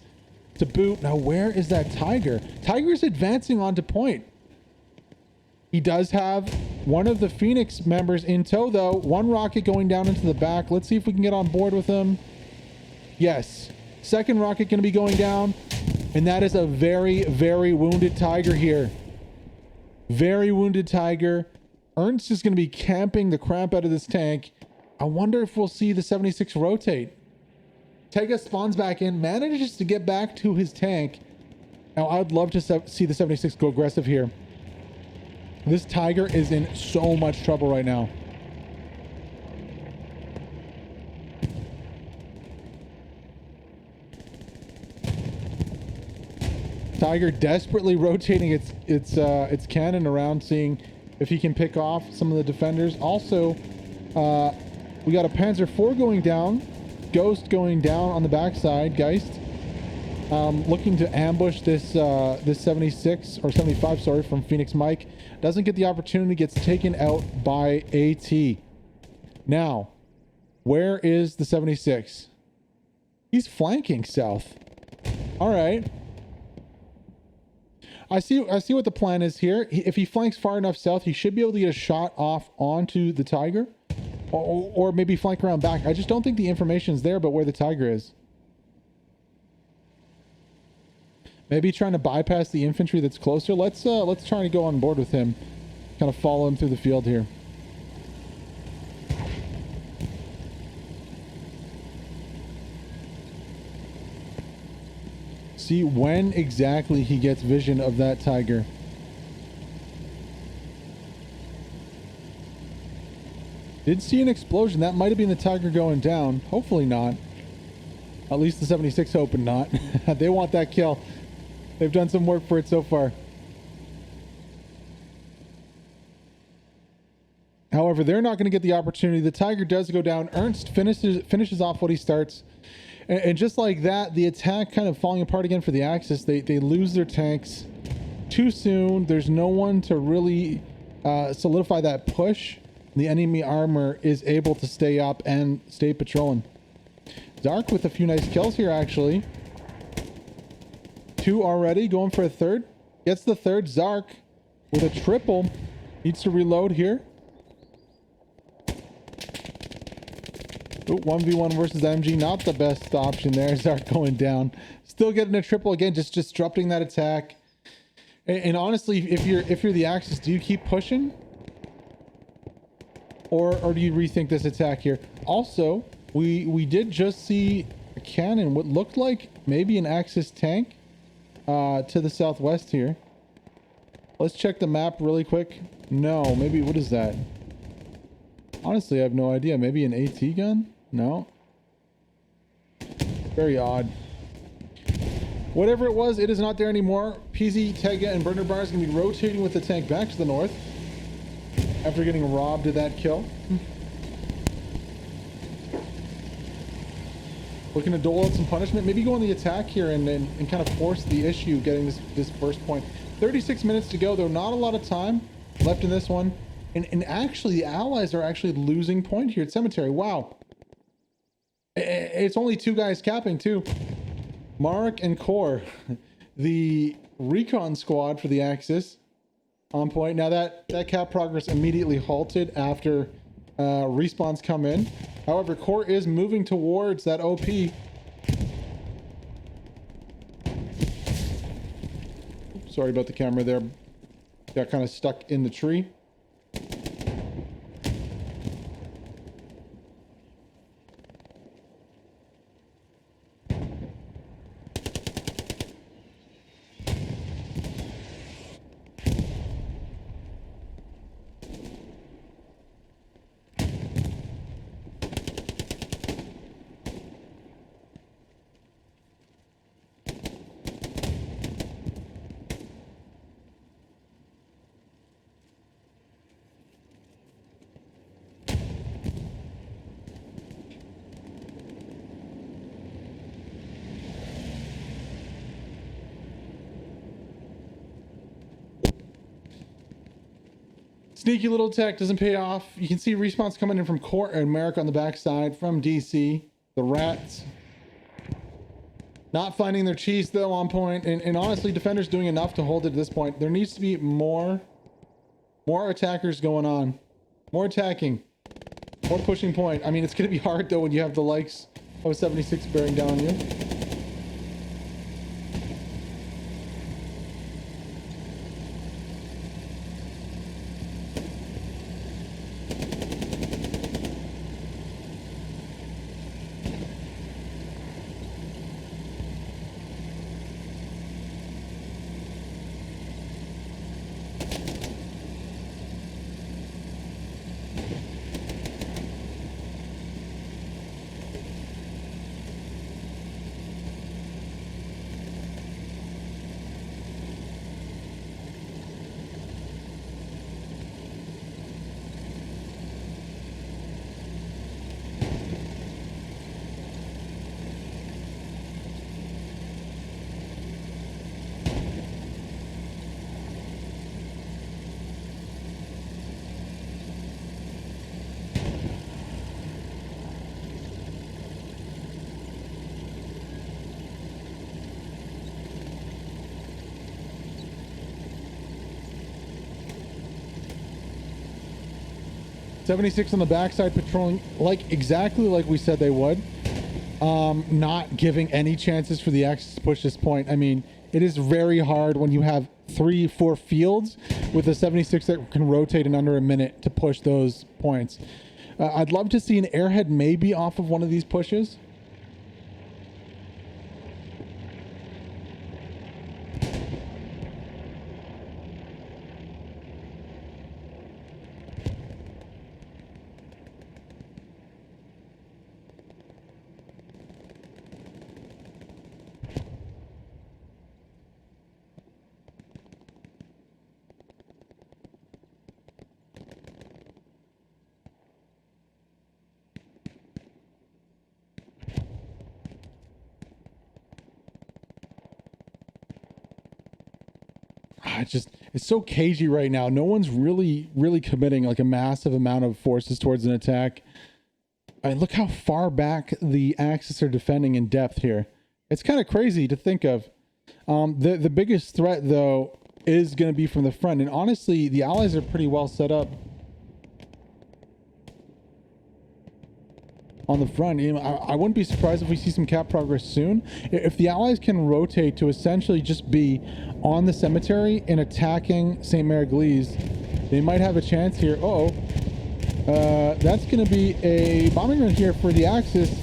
[SPEAKER 1] to boot. Now, where is that Tiger? Tiger's advancing onto point. He does have one of the Phoenix members in tow, though. One rocket going down into the back. Let's see if we can get on board with him. Yes. Second rocket going to be going down. And that is a very, very wounded Tiger here. Very wounded Tiger. Ernst is going to be camping the crap out of this tank. I wonder if we'll see the 76 rotate. Tega spawns back in, manages to get back to his tank. Now, I would love to see the 76 go aggressive here. This Tiger is in so much trouble right now. Tiger desperately rotating its cannon around, seeing if he can pick off some of the defenders. Also, we got a Panzer IV going down, Ghost going down on the backside, Geist, looking to ambush this 76 or 75, sorry, from Phoenix Mike. Doesn't get the opportunity, gets taken out by AT. Now, where is the 76? He's flanking south. All right. I see what the plan is here. If he flanks far enough south, he should be able to get a shot off onto the Tiger, or maybe flank around back. I just don't think the information is there about where the Tiger is. Maybe trying to bypass the infantry that's closer. Let's try to go on board with him. Kind of follow him through the field here. See when exactly he gets vision of that Tiger. Did see an explosion. That might have been the Tiger going down. Hopefully not. At least the 76 hoping not. They want that kill. They've done some work for it so far. However, they're not going to get the opportunity. The Tiger does go down. Ernst finishes off what he starts. And just like that, the attack kind of falling apart again for the Axis. They lose their tanks too soon. There's no one to really solidify that push. The enemy armor is able to stay up and stay patrolling. Dark with a few nice kills here, actually. 2 already, going for a third. Gets the third. Zark with a triple. Needs to reload here. Ooh, 1v1 versus MG, not the best option there. Zark going down. Still getting a triple again, just disrupting that attack. And honestly, if you're the Axis, do you keep pushing? Or do you rethink this attack here? Also, we did just see a cannon, what looked like maybe an Axis tank to the southwest here. Let's check the map really quick. No, maybe, what is that? Honestly, I have no idea. Maybe an AT gun? No. Very odd. Whatever it was, it is not there anymore. PZ, Tega, and Burner Bar is going to be rotating with the tank back to the north after getting robbed of that kill. Looking to dole out some punishment. Maybe go on the attack here and kind of force the issue getting this first point. 36 minutes to go, though. Not a lot of time left in this one. And actually, the Allies are actually losing point here at Cemetery. Wow. It's only 2 guys capping, too. Marek and Core, the recon squad for the Axis, on point. Now, that cap progress immediately halted after respawns come in. However, Core is moving towards that OP. Sorry about the camera there. Got kind of stuck in the tree. Sneaky little attack doesn't pay off. You can see respawns coming in from Core and Merrick on the backside from DC. The Rats not finding their cheese though on point, and honestly, defenders doing enough to hold it at this point. There needs to be more attackers going on, more attacking, more pushing point. I mean, it's going to be hard though when you have the likes of 76 bearing down on you. .76 on the backside, patrolling exactly like we said they would. Not giving any chances for the Axis to push this point. I mean, it is very hard when you have 3-4 fields with a 76 that can rotate in under a minute to push those points. I'd love to see an airhead maybe off of one of these pushes. It's so cagey right now. No one's really committing like a massive amount of forces towards an attack. I mean, look how far back the Axis are defending in depth here. It's kind of crazy to think of. The biggest threat though is going to be from the front, and honestly the Allies are pretty well set up on the front. I wouldn't be surprised if we see some cap progress soon. If the Allies can rotate to essentially just be on the cemetery and attacking Sainte Mere Eglise, they might have a chance here. That's going to be a bombing run here for the Axis.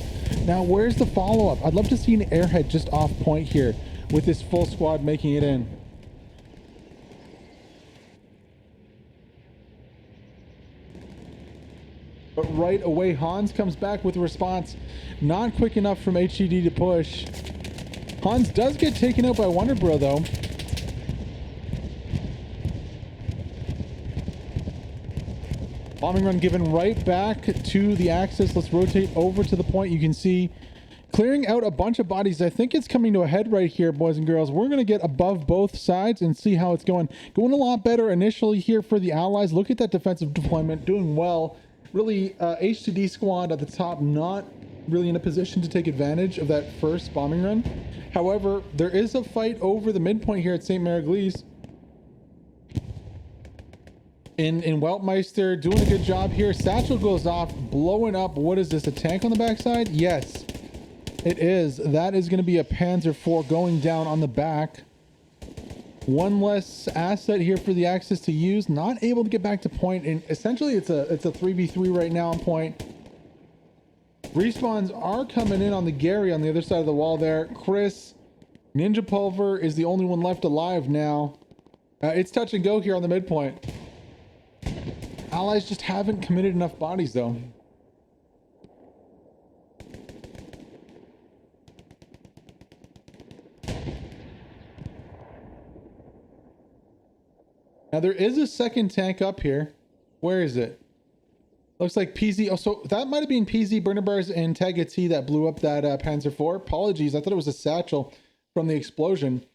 [SPEAKER 1] Now, where's the follow-up? I'd love to see an airhead just off point here with this full squad making it in. But right away, Hans comes back with a response. Not quick enough from HDD to push. Hans does get taken out by Wonder Bro, though. Bombing run given right back to the Axis. Let's rotate over to the point. You can see clearing out a bunch of bodies. I think it's coming to a head right here, boys and girls. We're going to get above both sides and see how it's going. Going a lot better initially here for the Allies. Look at that defensive deployment. Doing well. Really, H2D squad at the top, not really in a position to take advantage of that first bombing run. However, there is a fight over the midpoint here at Sainte Mere Eglise. in Weltmeister doing a good job here. Satchel goes off, blowing up. What is this, a tank on the backside? Yes, it is. That is going to be a Panzer IV going down on the back. One less asset here for the Axis to use. Not able to get back to point, and essentially it's a 3v3 right now on point. Respawns are coming in on the Gary on the other side of the wall there. Chris, Ninja Pulver is the only one left alive now. It's touch and go here on the midpoint. Allies just haven't committed enough bodies though. Now there is a second tank up here. Where is it? Looks like PZ. Oh, so that might have been PZ Bernabars and Tagati that blew up that Panzer IV. Apologies, I thought it was a satchel from the explosion.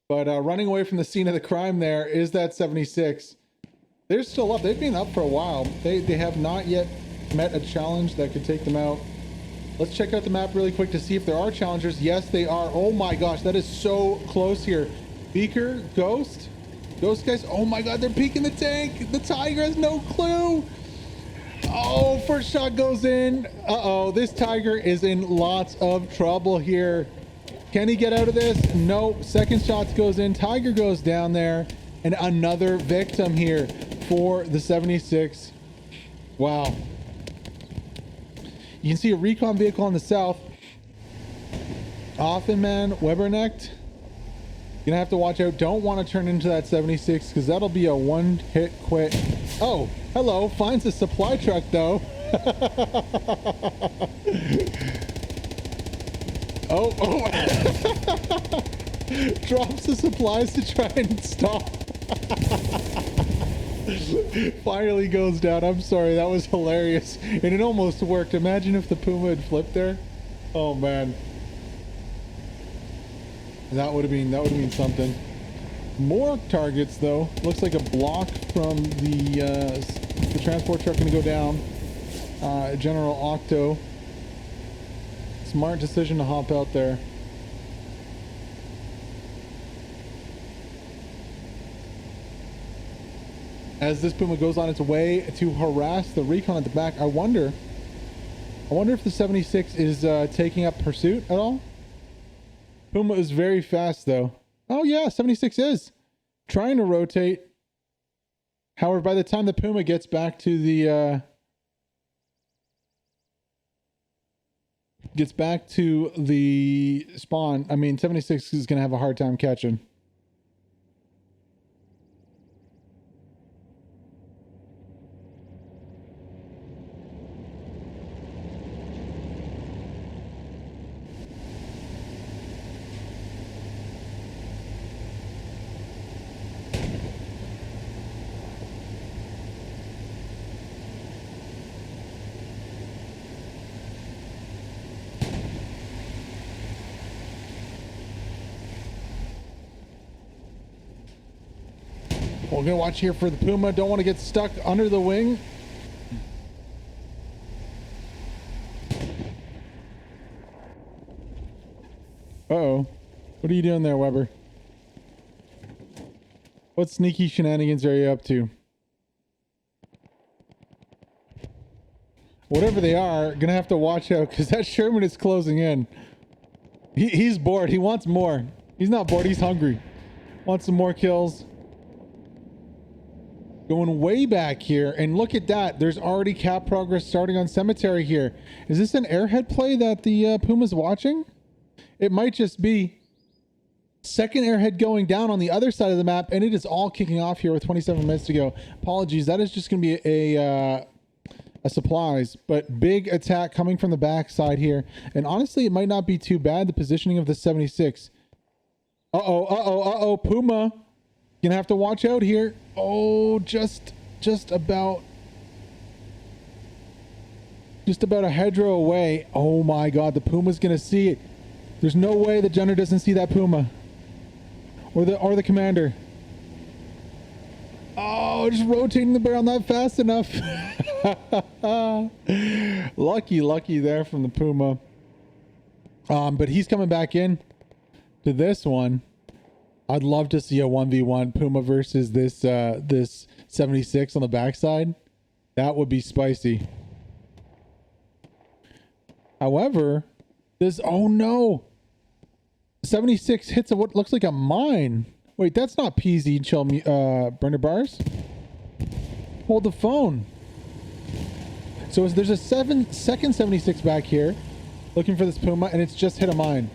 [SPEAKER 1] But running away from the scene of the crime there is that 76. They're still up. They've been up for a while. They have not yet met a challenge that could take them out. Let's check out the map really quick to see if there are challengers. Yes, they are. Oh my gosh, that is so close here. Beaker, Ghost guys. Oh my god, they're peeking the tank. The Tiger has no clue. Oh, first shot goes in. Uh-oh, this Tiger is in lots of trouble here. Can he get out of this? No. Second shot goes in. Tiger goes down there. And another victim here for the 76. Wow. You can see a recon vehicle on the south. Offenman, Webernecht. You're gonna have to watch out. Don't want to turn into that 76 because that'll be a one-hit quit. Oh, hello. Finds a supply truck though. Oh. Drops the supplies to try and stop. Finally goes down. I'm sorry, that was hilarious. And it almost worked. Imagine if the Puma had flipped there. Oh man. That would have been something. More targets though. Looks like a block from the transport truck gonna go down. General Octo. Smart decision to hop out there. As this Puma goes on its way to harass the recon at the back, I wonder if the 76 is taking up pursuit at all. Puma is very fast though. Oh yeah, 76 is trying to rotate. However, by the time the Puma gets back to the spawn, I mean 76 is gonna have a hard time catching. We're gonna watch here for the Puma. Don't want to get stuck under the wing. Uh-oh. What are you doing there, Weber? What sneaky shenanigans are you up to? Whatever they are, gonna have to watch out because that Sherman is closing in. He's bored. He wants more. He's not bored. He's hungry. Wants some more kills. Going way back here, and look at that. There's already cap progress starting on Cemetery here. Is this an airhead play that the Puma's watching? It might just be. Second airhead going down on the other side of the map, and it is all kicking off here with 27 minutes to go. Apologies, that is just going to be a supplies, but big attack coming from the back side here. And honestly, it might not be too bad, the positioning of the 76. Uh-oh, Puma. Gonna have to watch out here. Oh, just about a hedgerow away. Oh my god, the Puma's gonna see it. There's no way the Jenner doesn't see that Puma. Or the commander. Oh, just rotating the barrel not fast enough. Lucky there from the Puma. But he's coming back in to this one. I'd love to see a 1v1 Puma versus this 76 on the backside. That would be spicy. However, this, oh no. 76 hits of what looks like a mine. Wait, that's not PZ chill burner bars. Hold the phone. So there's a 7-second 76 back here looking for this Puma, and it's just hit a mine.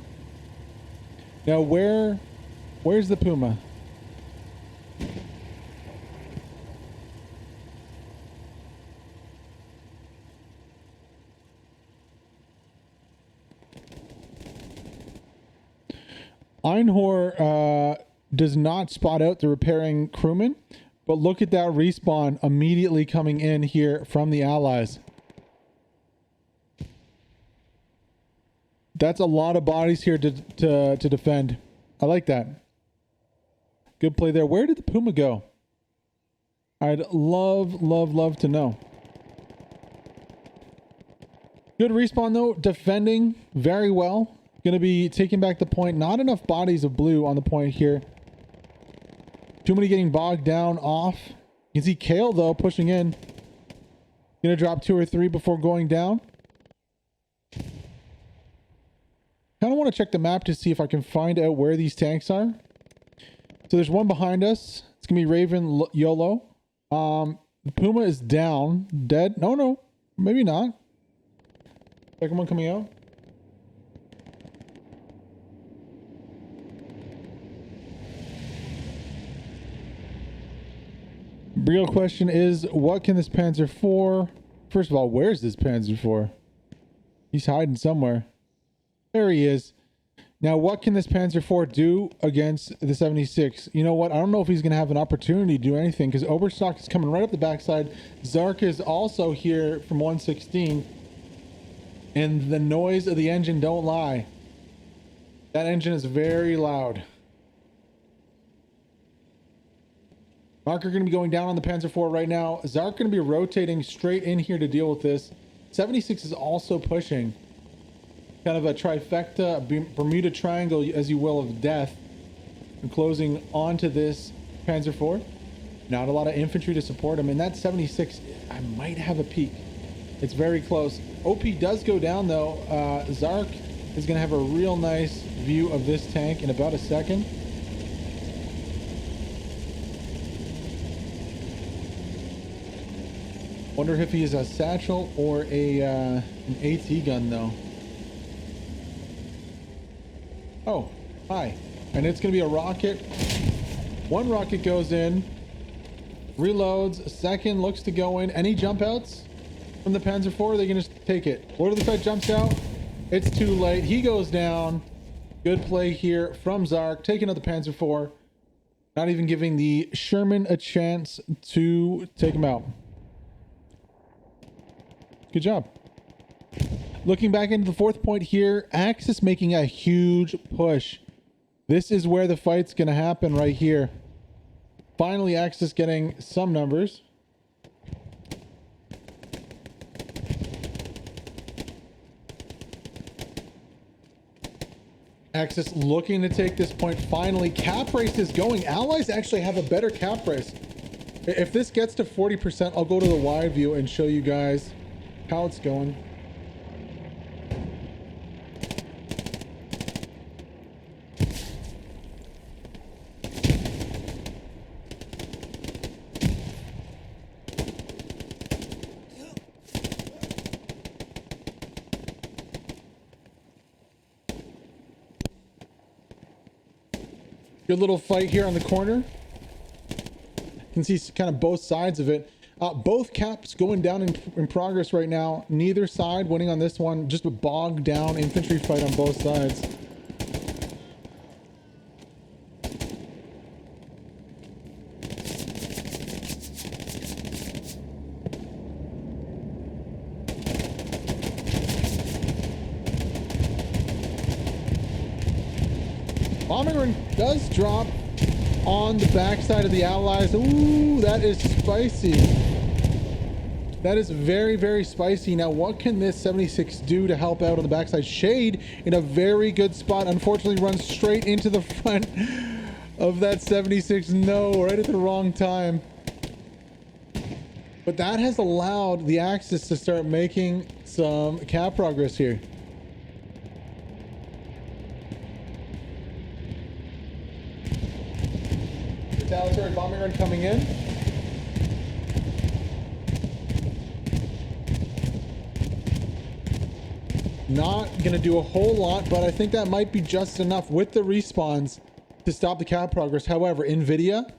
[SPEAKER 1] Now where's the Puma? Einhor does not spot out the repairing crewman, but look at that respawn immediately coming in here from the allies. That's a lot of bodies here to defend. I like that. Good play there. Where did the Puma go? I'd love to know. Good respawn though. Defending very well. Going to be taking back the point. Not enough bodies of blue on the point here. Too many getting bogged down off. You can see Kale though pushing in. Going to drop 2 or 3 before going down. Kind of want to check the map to see if I can find out where these tanks are. So there's one behind us. It's going to be Raven YOLO. The Puma is down. Dead. No. Maybe not. Second one coming out. Real question is, what can this Panzer IV... First of all, where's this Panzer IV? He's hiding somewhere. There he is. Now, what can this Panzer IV do against the 76? You know what? I don't know if he's going to have an opportunity to do anything, because Oberstock is coming right up the backside. Zark is also here from 116. And the noise of the engine don't lie. That engine is very loud. Marker going to be going down on the Panzer IV right now. Zark going to be rotating straight in here to deal with this. 76 is also pushing. Kind of a trifecta, Bermuda Triangle, as you will, of death. And closing onto this Panzer IV. Not a lot of infantry to support him. And that 76, I might have a peek. It's very close. OP does go down though. Zark is going to have a real nice view of this tank in about a second. Wonder if he is a satchel or an AT gun though. Oh, hi. And it's going to be a rocket. One rocket goes in. Reloads. Second looks to go in. Any jump outs from the Panzer IV? Are they going to take it? Lord of the Fight jumps out. It's too late. He goes down. Good play here from Zark. Taking out the Panzer IV. Not even giving the Sherman a chance to take him out. Good job. Looking back into the fourth point here, Axis making a huge push. This is where the fight's going to happen right here. Finally, Axis getting some numbers. Axis looking to take this point finally. Cap race is going. Allies actually have a better cap race. If this gets to 40%, I'll go to the wide view and show you guys how it's going. Good little fight here on the corner. You can see kind of both sides of it. Both caps going down in progress right now. Neither side winning on this one. Just a bogged down infantry fight on both sides. Bombing run does drop on the backside of the Allies. Ooh, that is spicy. That is very, very spicy. Now, what can this 76 do to help out on the backside? Shade in a very good spot. Unfortunately, runs straight into the front of that 76. No, right at the wrong time. But that has allowed the Axis to start making some cap progress here. Retaliatory bombing run coming in. Not gonna do a whole lot, but I think that might be just enough with the respawns to stop the cap progress. However, Nvidia,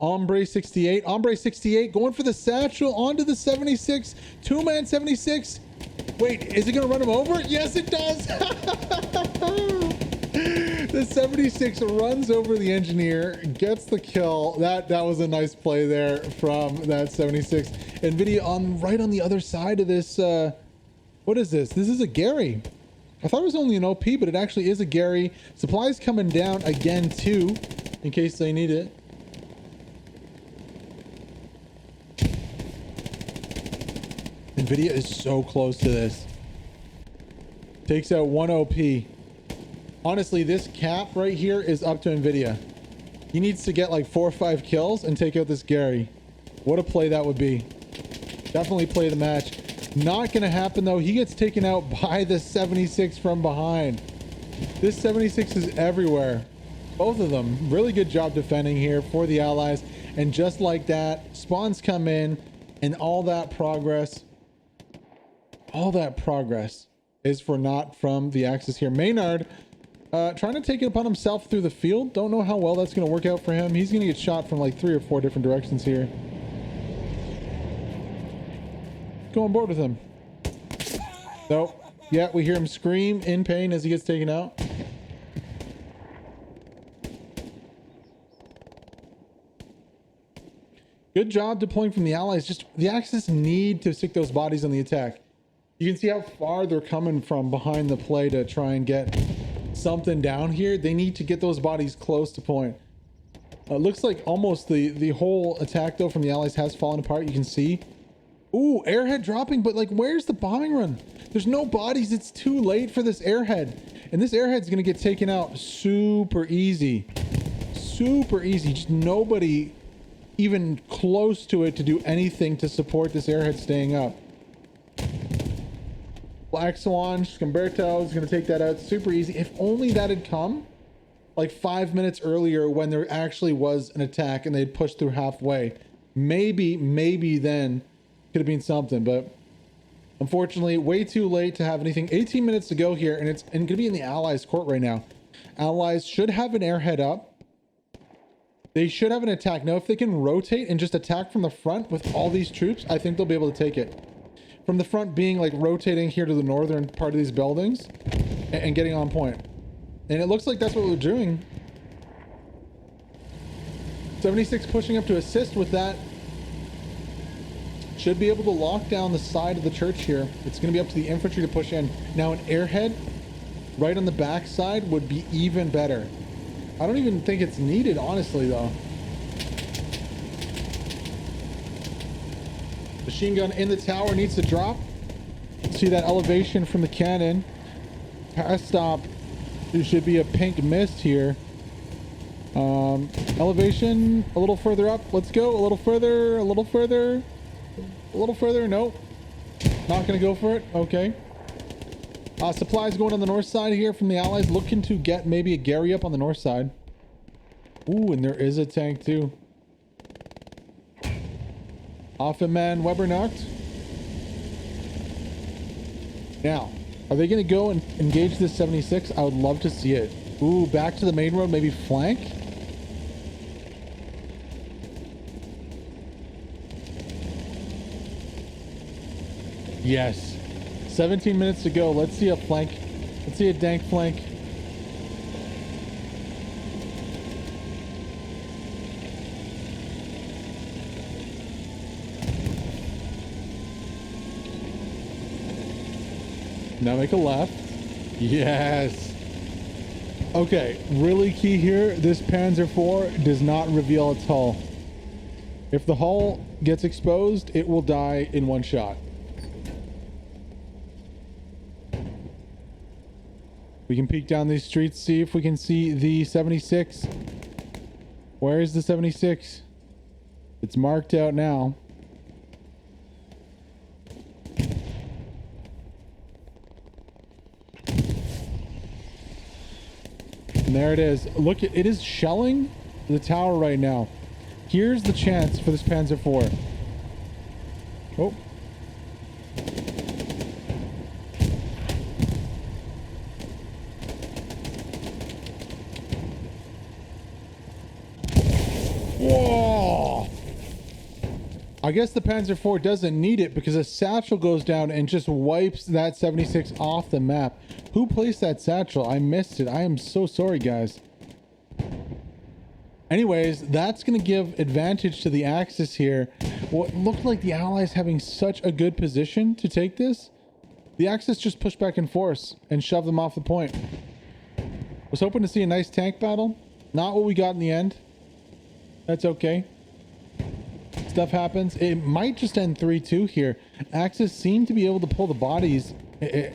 [SPEAKER 1] Ombre 68 going for the satchel onto the 76, two-man 76. Wait, is it gonna run him over? Yes, it does. The 76 runs over the engineer, gets the kill. That was a nice play there from that 76. Nvidia right on the other side of this. What is this? This is a Gary. I thought it was only an OP, but it actually is a Gary. Supplies coming down again too, in case they need it. Nvidia is so close to this. Takes out one OP. Honestly, this cap right here is up to Nvidia. He needs to get like 4 or 5 kills and take out this Gary. What a play that would be. Definitely play the match. Not gonna happen though. He gets taken out by the 76 from behind. This 76 is everywhere. Both of them. Really good job defending here for the allies. And just like that, spawns come in and all that progress is for not from the Axis here. Maynard trying to take it upon himself through the field. Don't know how well that's going to work out for him. He's going to get shot from like 3 or 4 different directions here. Go on board with him. Nope. Yeah, we hear him scream in pain as he gets taken out. Good job deploying from the allies. Just the Axis need to stick those bodies on the attack. You can see how far they're coming from behind the play to try and get something down here. They need to get those bodies close to point. Looks like almost the whole attack though from the allies has fallen apart. You can see. Ooh, airhead dropping, but like where's the bombing run? There's no bodies. It's too late for this airhead. And this airhead's gonna get taken out super easy. Super easy. Just nobody even close to it to do anything to support this airhead staying up. Black Swan, Scumberto is going to take that out super easy. If only that had come like 5 minutes earlier when there actually was an attack and they'd pushed through halfway. Maybe then could have been something, but unfortunately way too late to have anything. 18 minutes to go here and it's going to be in the Allies court right now. Allies should have an airhead up. They should have an attack. Now, if they can rotate and just attack from the front with all these troops, I think they'll be able to take it. From the front being like rotating here to the northern part of these buildings and getting on point. And it looks like that's what we're doing. 76 pushing up to assist with that. Should be able to lock down the side of the church here. It's going to be up to the infantry to push in. Now an airhead right on the back side would be even better. I don't even think it's needed, honestly, though. Machine gun in the tower needs to drop. See that elevation from the cannon. Pass stop. There should be a pink mist here. Elevation a little further up. Let's go a little further, a little further, a little further. Nope. Not gonna go for it. Okay. Supplies going on the north side here from the allies, looking to get maybe a Gary up on the north side. Ooh, and there is a tank too. Offenman Weber knocked. Now, are they going to go and engage this 76? I would love to see it. Ooh, back to the main road, maybe flank. Yes. 17 minutes to go. Let's see a flank. Let's see a dank flank. Now make a left. Yes. Okay, really key here. This Panzer IV does not reveal its hull. If the hull gets exposed, it will die in one shot. We can peek down these streets, see if we can see the 76. Where is the 76? It's marked out now. And there it is. Look, it is shelling the tower right now. Here's the chance for this Panzer IV. Oh. Whoa! I guess the Panzer IV doesn't need it because a satchel goes down and just wipes that 76 off the map. Who placed that satchel? I missed it. I am so sorry, guys. Anyways, that's going to give advantage to the Axis here. What looked like the Allies having such a good position to take this, the Axis just pushed back in force and shoved them off the point. Was hoping to see a nice tank battle. Not what we got in the end. That's okay. Stuff happens. It might just end 3-2 here. Axis seem to be able to pull the bodies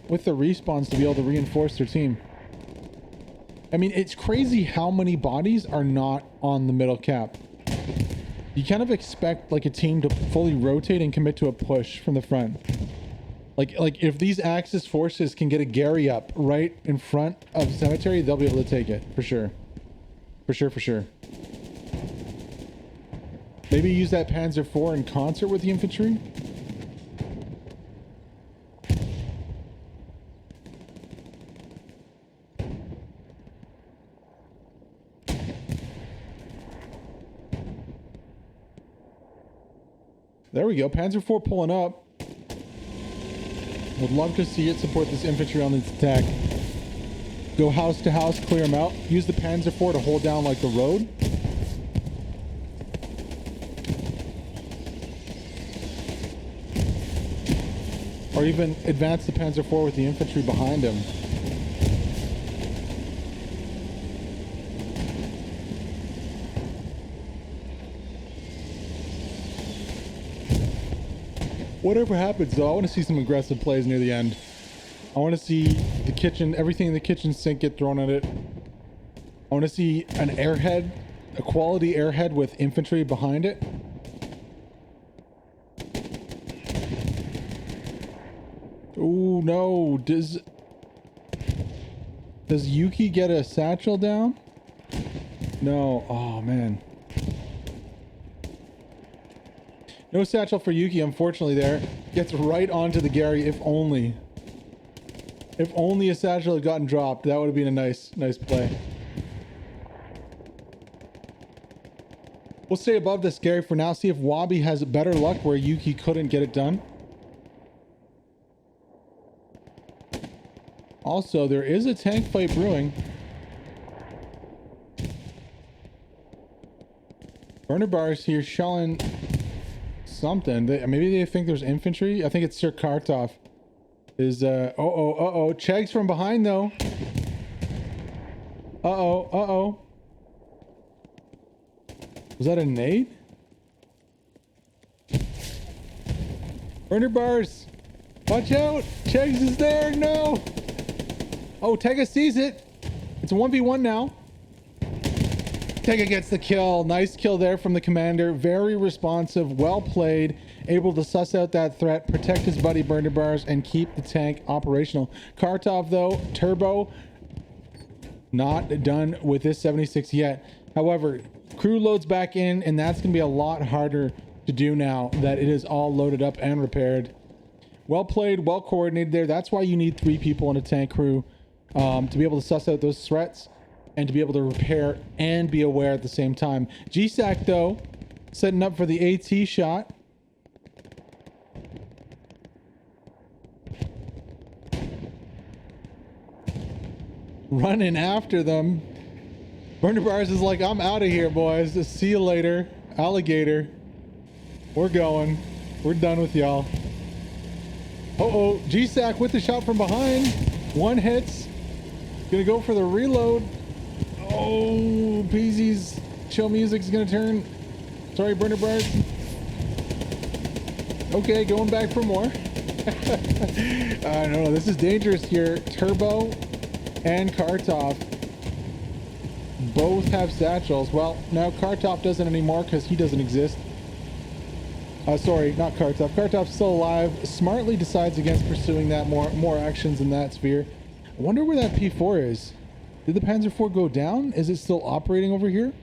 [SPEAKER 1] with the respawns to be able to reinforce their team. I mean, it's crazy how many bodies are not on the middle cap. You kind of expect like a team to fully rotate and commit to a push from the front. Like if these Axis forces can get a Gary up right in front of Cemetery, they'll be able to take it for sure. For sure. Maybe use that Panzer IV in concert with the infantry. There we go. Panzer IV pulling up. Would love to see it support this infantry on its attack. Go house to house, clear them out. Use the Panzer IV to hold down like the road. Or even advance the Panzer IV with the infantry behind him. Whatever happens though, I want to see some aggressive plays near the end. I want to see the kitchen, everything in the kitchen sink get thrown at it. I want to see an airhead, a quality airhead with infantry behind it. Oh no, does Yuki get a satchel down? No, oh man. No satchel for Yuki, unfortunately there. Gets right onto the Gary, if only. If only a satchel had gotten dropped, that would have been a nice play. We'll stay above this Gary for now, see if Wabi has better luck where Yuki couldn't get it done. Also, there is a tank fight brewing. Burner bars here shelling something. Maybe they think there's infantry. I think it's Sir Kartov. Is Chegs from behind though. Was that a nade? Burner bars. Watch out. Chegs is there. No. Oh, Tega sees it. It's a 1v1 now. Tega gets the kill. Nice kill there from the commander. Very responsive. Well played. Able to suss out that threat, protect his buddy burner bars, and keep the tank operational. Kartov, though, turbo, not done with this 76 yet. However, crew loads back in, and that's going to be a lot harder to do now that it is all loaded up and repaired. Well played, well coordinated there. That's why you need 3 people in a tank crew. To be able to suss out those threats and to be able to repair and be aware at the same time. GSAC though, setting up for the AT shot. Running after them. Burner bars is like, I'm out of here, boys. Just see you later, alligator. We're going. We're done with y'all. GSAC with the shot from behind. One hits. Gonna go for the reload. Oh, Peasy's chill music's gonna turn. Sorry, burner bars. Okay, going back for more. I don't know. This is dangerous here. Turbo and Kartov both have satchels. Well, now Kartov doesn't anymore because he doesn't exist. Sorry, not Kartov. Kartov's still alive. Smartly decides against pursuing that more actions in that sphere. I wonder where that P4 is. Did the Panzer IV go down? Is it still operating over here?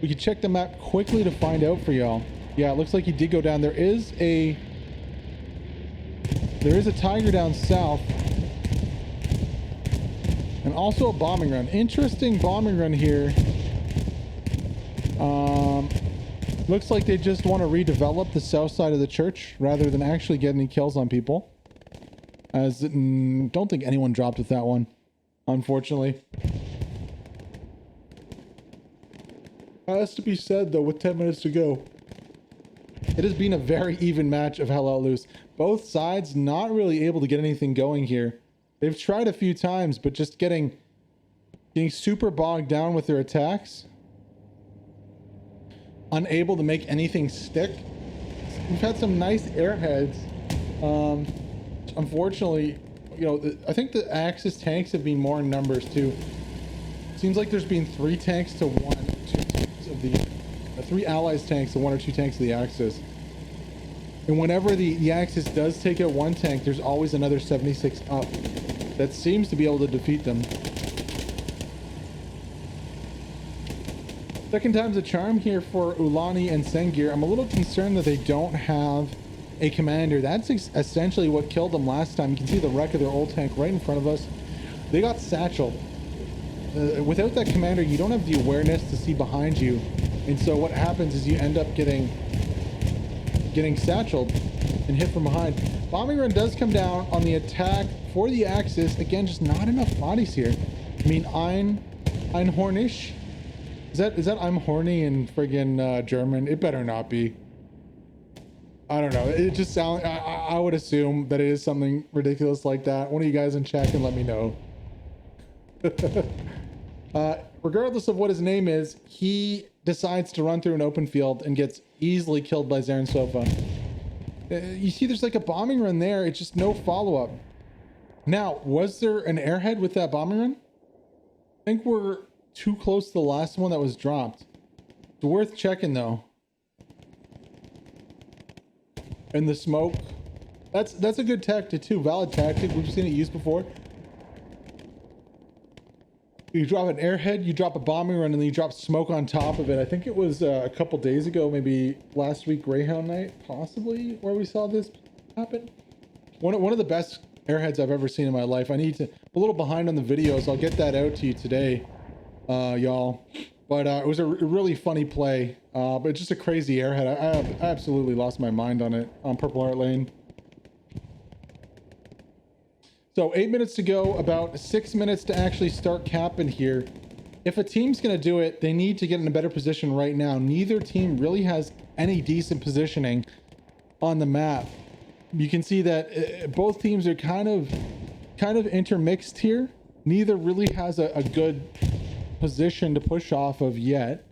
[SPEAKER 1] We could check the map quickly to find out for y'all. Yeah, it looks like he did go down. There is a Tiger down south. And also a bombing run. Interesting bombing run here. Looks like they just want to redevelop the south side of the church rather than actually get any kills on people. As don't think anyone dropped with that one, unfortunately. Has to be said though, with 10 minutes to go, it has been a very even match of Hell Out Loose. Both sides not really able to get anything going here. They've tried a few times, but just getting super bogged down with their attacks. Unable to make anything stick. We've had some nice airheads. Unfortunately, you know, I think the Axis tanks have been more in numbers too. Seems like there's been 3 tanks to 1, 2 tanks of the 3 Allies tanks to 1 or 2 tanks of the Axis. And whenever the Axis does take out 1 tank, there's always another 76 up that seems to be able to defeat them. Second time's a charm here for Ulani and Sengir. I'm a little concerned that they don't have a commander. That's essentially what killed them last time. You can see the wreck of their old tank right in front of us. They got satcheled. Without that commander, you don't have the awareness to see behind you. And so what happens is you end up getting satcheled and hit from behind. Bombing run does come down on the attack for the Axis. Again, just not enough bodies here. I mean, Einhornisch? Is that I'm horny in friggin' German? It better not be. I don't know. It just sounds, I would assume that it is something ridiculous like that. One of you guys in chat can let me know. Regardless of what his name is, he decides to run through an open field and gets easily killed by Zarin Sofa. You see there's like a bombing run there. It's just no follow-up. Now, was there an airhead with that bombing run? I think we're too close to the last one that was dropped. It's worth checking though. And the smoke. That's a good tactic too. Valid tactic. We've seen it used before. You drop an airhead, you drop a bombing run, and then you drop smoke on top of it. I think it was a couple days ago, maybe last week, Greyhound Night, possibly, where we saw this happen. One of the best airheads I've ever seen in my life. I need to, a little behind on the videos. I'll get that out to you today, y'all. But it was a really funny play, but just a crazy airhead. I absolutely lost my mind on it on Purple Heart Lane. So 8 minutes to go, about 6 minutes to actually start capping here. If a team's going to do it, they need to get in a better position right now. Neither team really has any decent positioning on the map. You can see that both teams are kind of intermixed here. Neither really has a good position to push off of yet.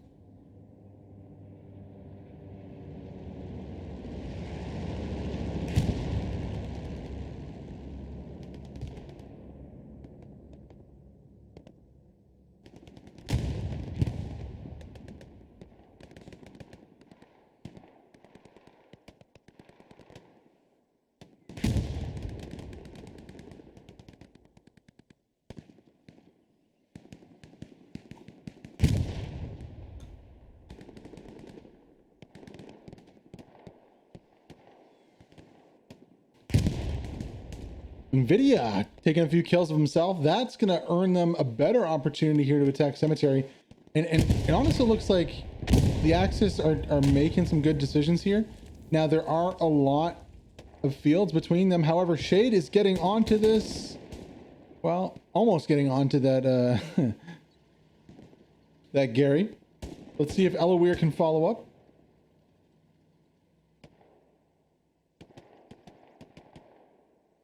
[SPEAKER 1] Nvidia taking a few kills of himself. That's going to earn them a better opportunity here to attack Cemetery. And it honestly looks like the Axis are making some good decisions here. Now, there are a lot of fields between them. However, Shade is getting onto this. Well, almost getting onto that, that Gary. Let's see if Eloweir can follow up.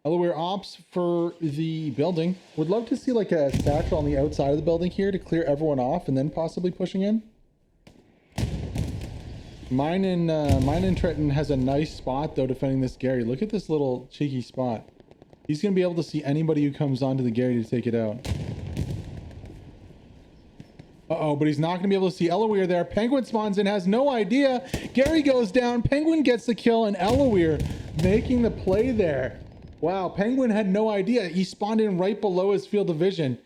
[SPEAKER 1] Eloweir opts for the building. Would love to see like a satchel on the outside of the building here to clear everyone off and then possibly pushing in. Mine in Trenton has a nice spot though defending this Gary. Look at this little cheeky spot. He's going to be able to see anybody who comes onto the Gary to take it out. Uh-oh, but he's not going to be able to see Eloweir there. Penguin spawns in, has no idea. Gary goes down. Penguin gets the kill and Eloweir making the play there. Wow, Penguin had no idea. He spawned in right below his field of vision.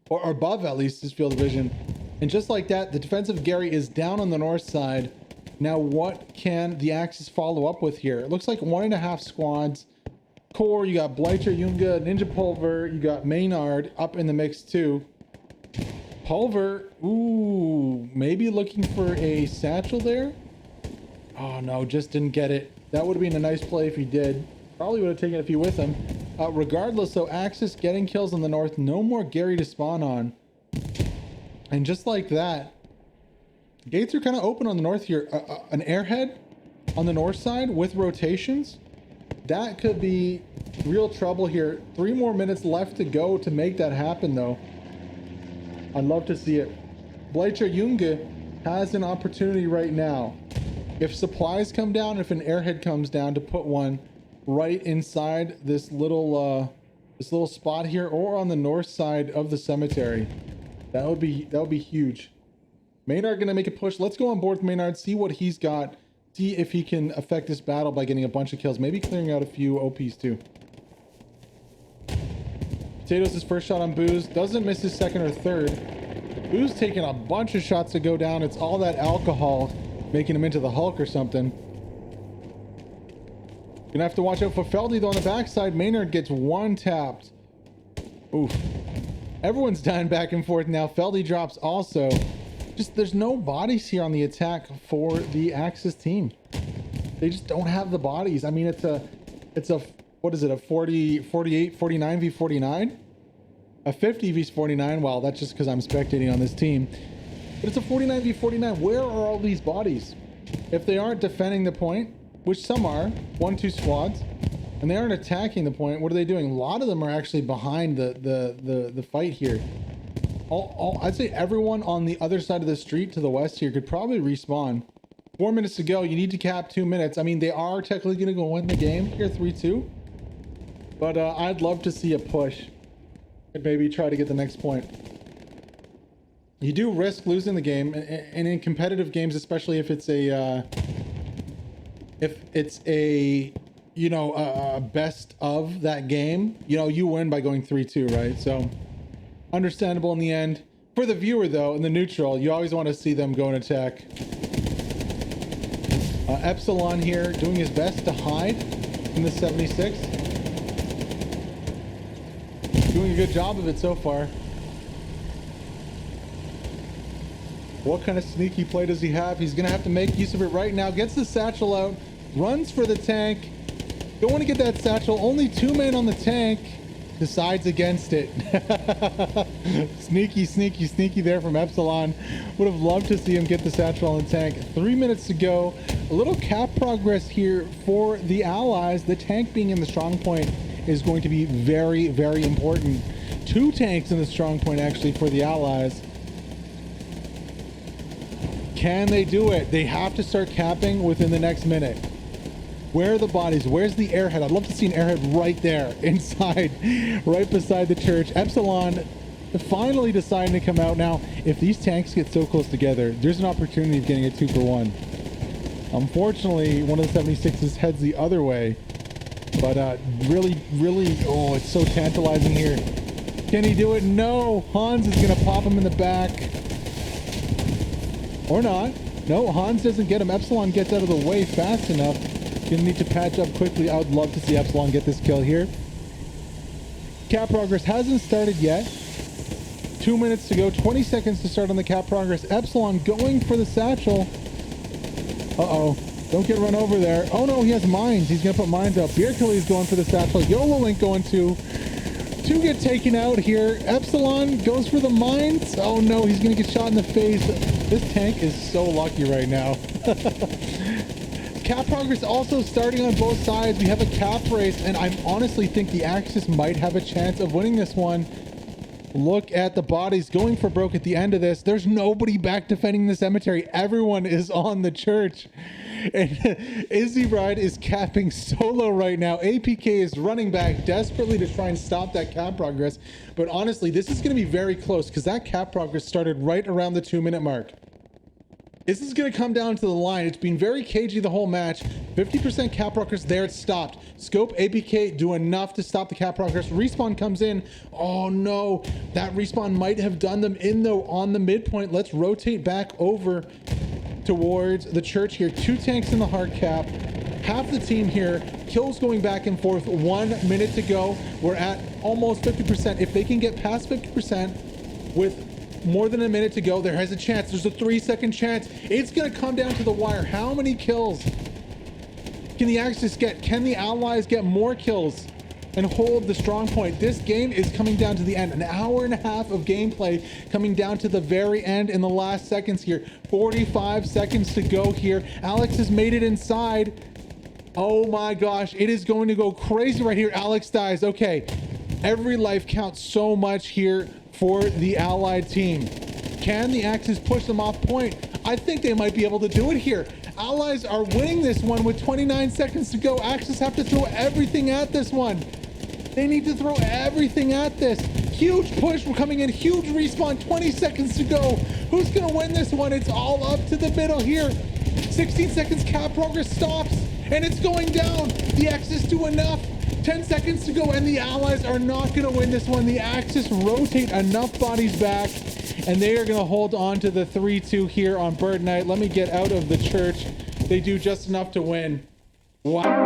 [SPEAKER 1] or above at least his field of vision. And just like that, the defensive Gary is down on the north side. Now, what can the Axis follow up with here? It looks like 1.5 squads. Core, you got Blighter, Yunga, Ninja Pulver, you got Maynard up in the mix too. Pulver, ooh, maybe looking for a satchel there. Oh no, just didn't get it. That would have been a nice play if he did. Probably would have taken a few with him. Regardless, though, Axis getting kills on the north. No more Gary to spawn on. And just like that, gates are kind of open on the north here. An airhead on the north side with rotations. That could be real trouble here. 3 more minutes left to go to make that happen, though. I'd love to see it. Blighter Yunga has an opportunity right now. If supplies come down, if an airhead comes down, to put one right inside this little spot here, or on the north side of the cemetery. That would be huge. Maynard gonna make a push. Let's go on board with Maynard, see what he's got, see if he can affect this battle by getting a bunch of kills, maybe clearing out a few OPs too. Potatoes his first shot on Booze, doesn't miss his second or third. Booze taking a bunch of shots to go down. It's all that alcohol making him into the Hulk or something. Gonna have to watch out for Feldy though on the backside. Maynard gets one tapped. Oof. Everyone's dying back and forth now. Feldy drops also. Just, there's no bodies here on the attack for the Axis team. They just don't have the bodies. I mean, it's a what is it, a 48 49 v 49, a 50 v 49. Well, that's just because I'm spectating on this team, but it's a 49 v 49. Where are all these bodies? If they aren't defending the point, which some are, 1-2 squads, and they aren't attacking the point, what are they doing? A lot of them are actually behind the fight here. I'd say everyone on the other side of the street to the west here could probably respawn. 4 minutes to go. You need to cap 2 minutes. I mean, they are technically going to go win the game here, 3-2. But I'd love to see a push and maybe try to get the next point. You do risk losing the game, and in competitive games, especially if it's a you know, best of that game, you know, you win by going 3-2, right? So understandable in the end. For the viewer though, in the neutral, you always want to see them go and attack. Epsilon here doing his best to hide in the 76. Doing a good job of it so far. What kind of sneaky play does he have? He's gonna have to make use of it right now. Gets the satchel out, runs for the tank. Don't want to get that satchel. Only 2 men on the tank. Decides against it. sneaky there from Epsilon. Would have loved to see him get the satchel on the tank. 3 minutes to go. A little cap progress here for the Allies. The tank being in the strong point is going to be very, very important. 2 tanks in the strong point actually for the Allies. Can they do it? They have to start capping within the next minute. Where are the bodies? Where's the airhead? I'd love to see an airhead right there inside, right beside the church. Epsilon finally deciding to come out. Now, if these tanks get so close together, there's an opportunity of getting a 2-for-1. Unfortunately, one of the 76s heads the other way. But really, oh, it's so tantalizing here. Can he do it? No. Hans is going to pop him in the back. Or not. No, Hans doesn't get him. Epsilon gets out of the way fast enough. Gonna need to patch up quickly. I would love to see Epsilon get this kill here. Cap progress hasn't started yet. 2 minutes to go. 20 seconds to start on the cap progress. Epsilon going for the satchel. Uh-oh. Don't get run over there. Oh no, he has mines. He's gonna put mines up. Beer Kelly is going for the satchel. YOLO Link going to get taken out here. Epsilon goes for the mines. Oh no, he's gonna get shot in the face. This tank is so lucky right now. Cap progress also starting on both sides. We have a cap race, and I honestly think the Axis might have a chance of winning this one. Look at the bodies going for broke at the end of this. There's nobody back defending the cemetery. Everyone is on the church. And Izzy Bride is capping solo right now. APK is running back desperately to try and stop that cap progress. But honestly, this is going to be very close because that cap progress started right around the 2 minute mark. This is going to come down to the line. It's been very cagey the whole match. 50% cap rockers there. It's stopped. Scope, APK do enough to stop the cap rockers. Respawn comes in. Oh no, that respawn might have done them in though on the midpoint. Let's rotate back over towards the church here. 2 tanks in the hard cap. Half the team here. Kills going back and forth. 1 minute to go. We're at almost 50%. If they can get past 50% with more than a minute to go, there has a chance. There's a 3-second chance. It's going to come down to the wire. How many kills can the Axis get? Can the Allies get more kills and hold the strong point? This game is coming down to the end. An hour and a half of gameplay coming down to the very end in the last seconds here. 45 seconds to go here. Alex has made it inside. Oh my gosh, it is going to go crazy right here. Alex dies. Okay, every life counts so much here for the Allied team. Can the Axis push them off point? I think they might be able to do it here. Allies are winning this one with 29 seconds to go. Axis have to throw everything at this one. They need to throw everything at this. Huge push. We're coming in. Huge respawn. 20 seconds to go. Who's going to win this one? It's all up to the middle here. 16 seconds. Cap progress stops. And it's going down. The Axis do enough. 10 seconds to go. And the Allies are not going to win this one. The Axis rotate enough bodies back. And they are going to hold on to the 3-2 here on Berd Night. Let me get out of the church. They do just enough to win. Wow.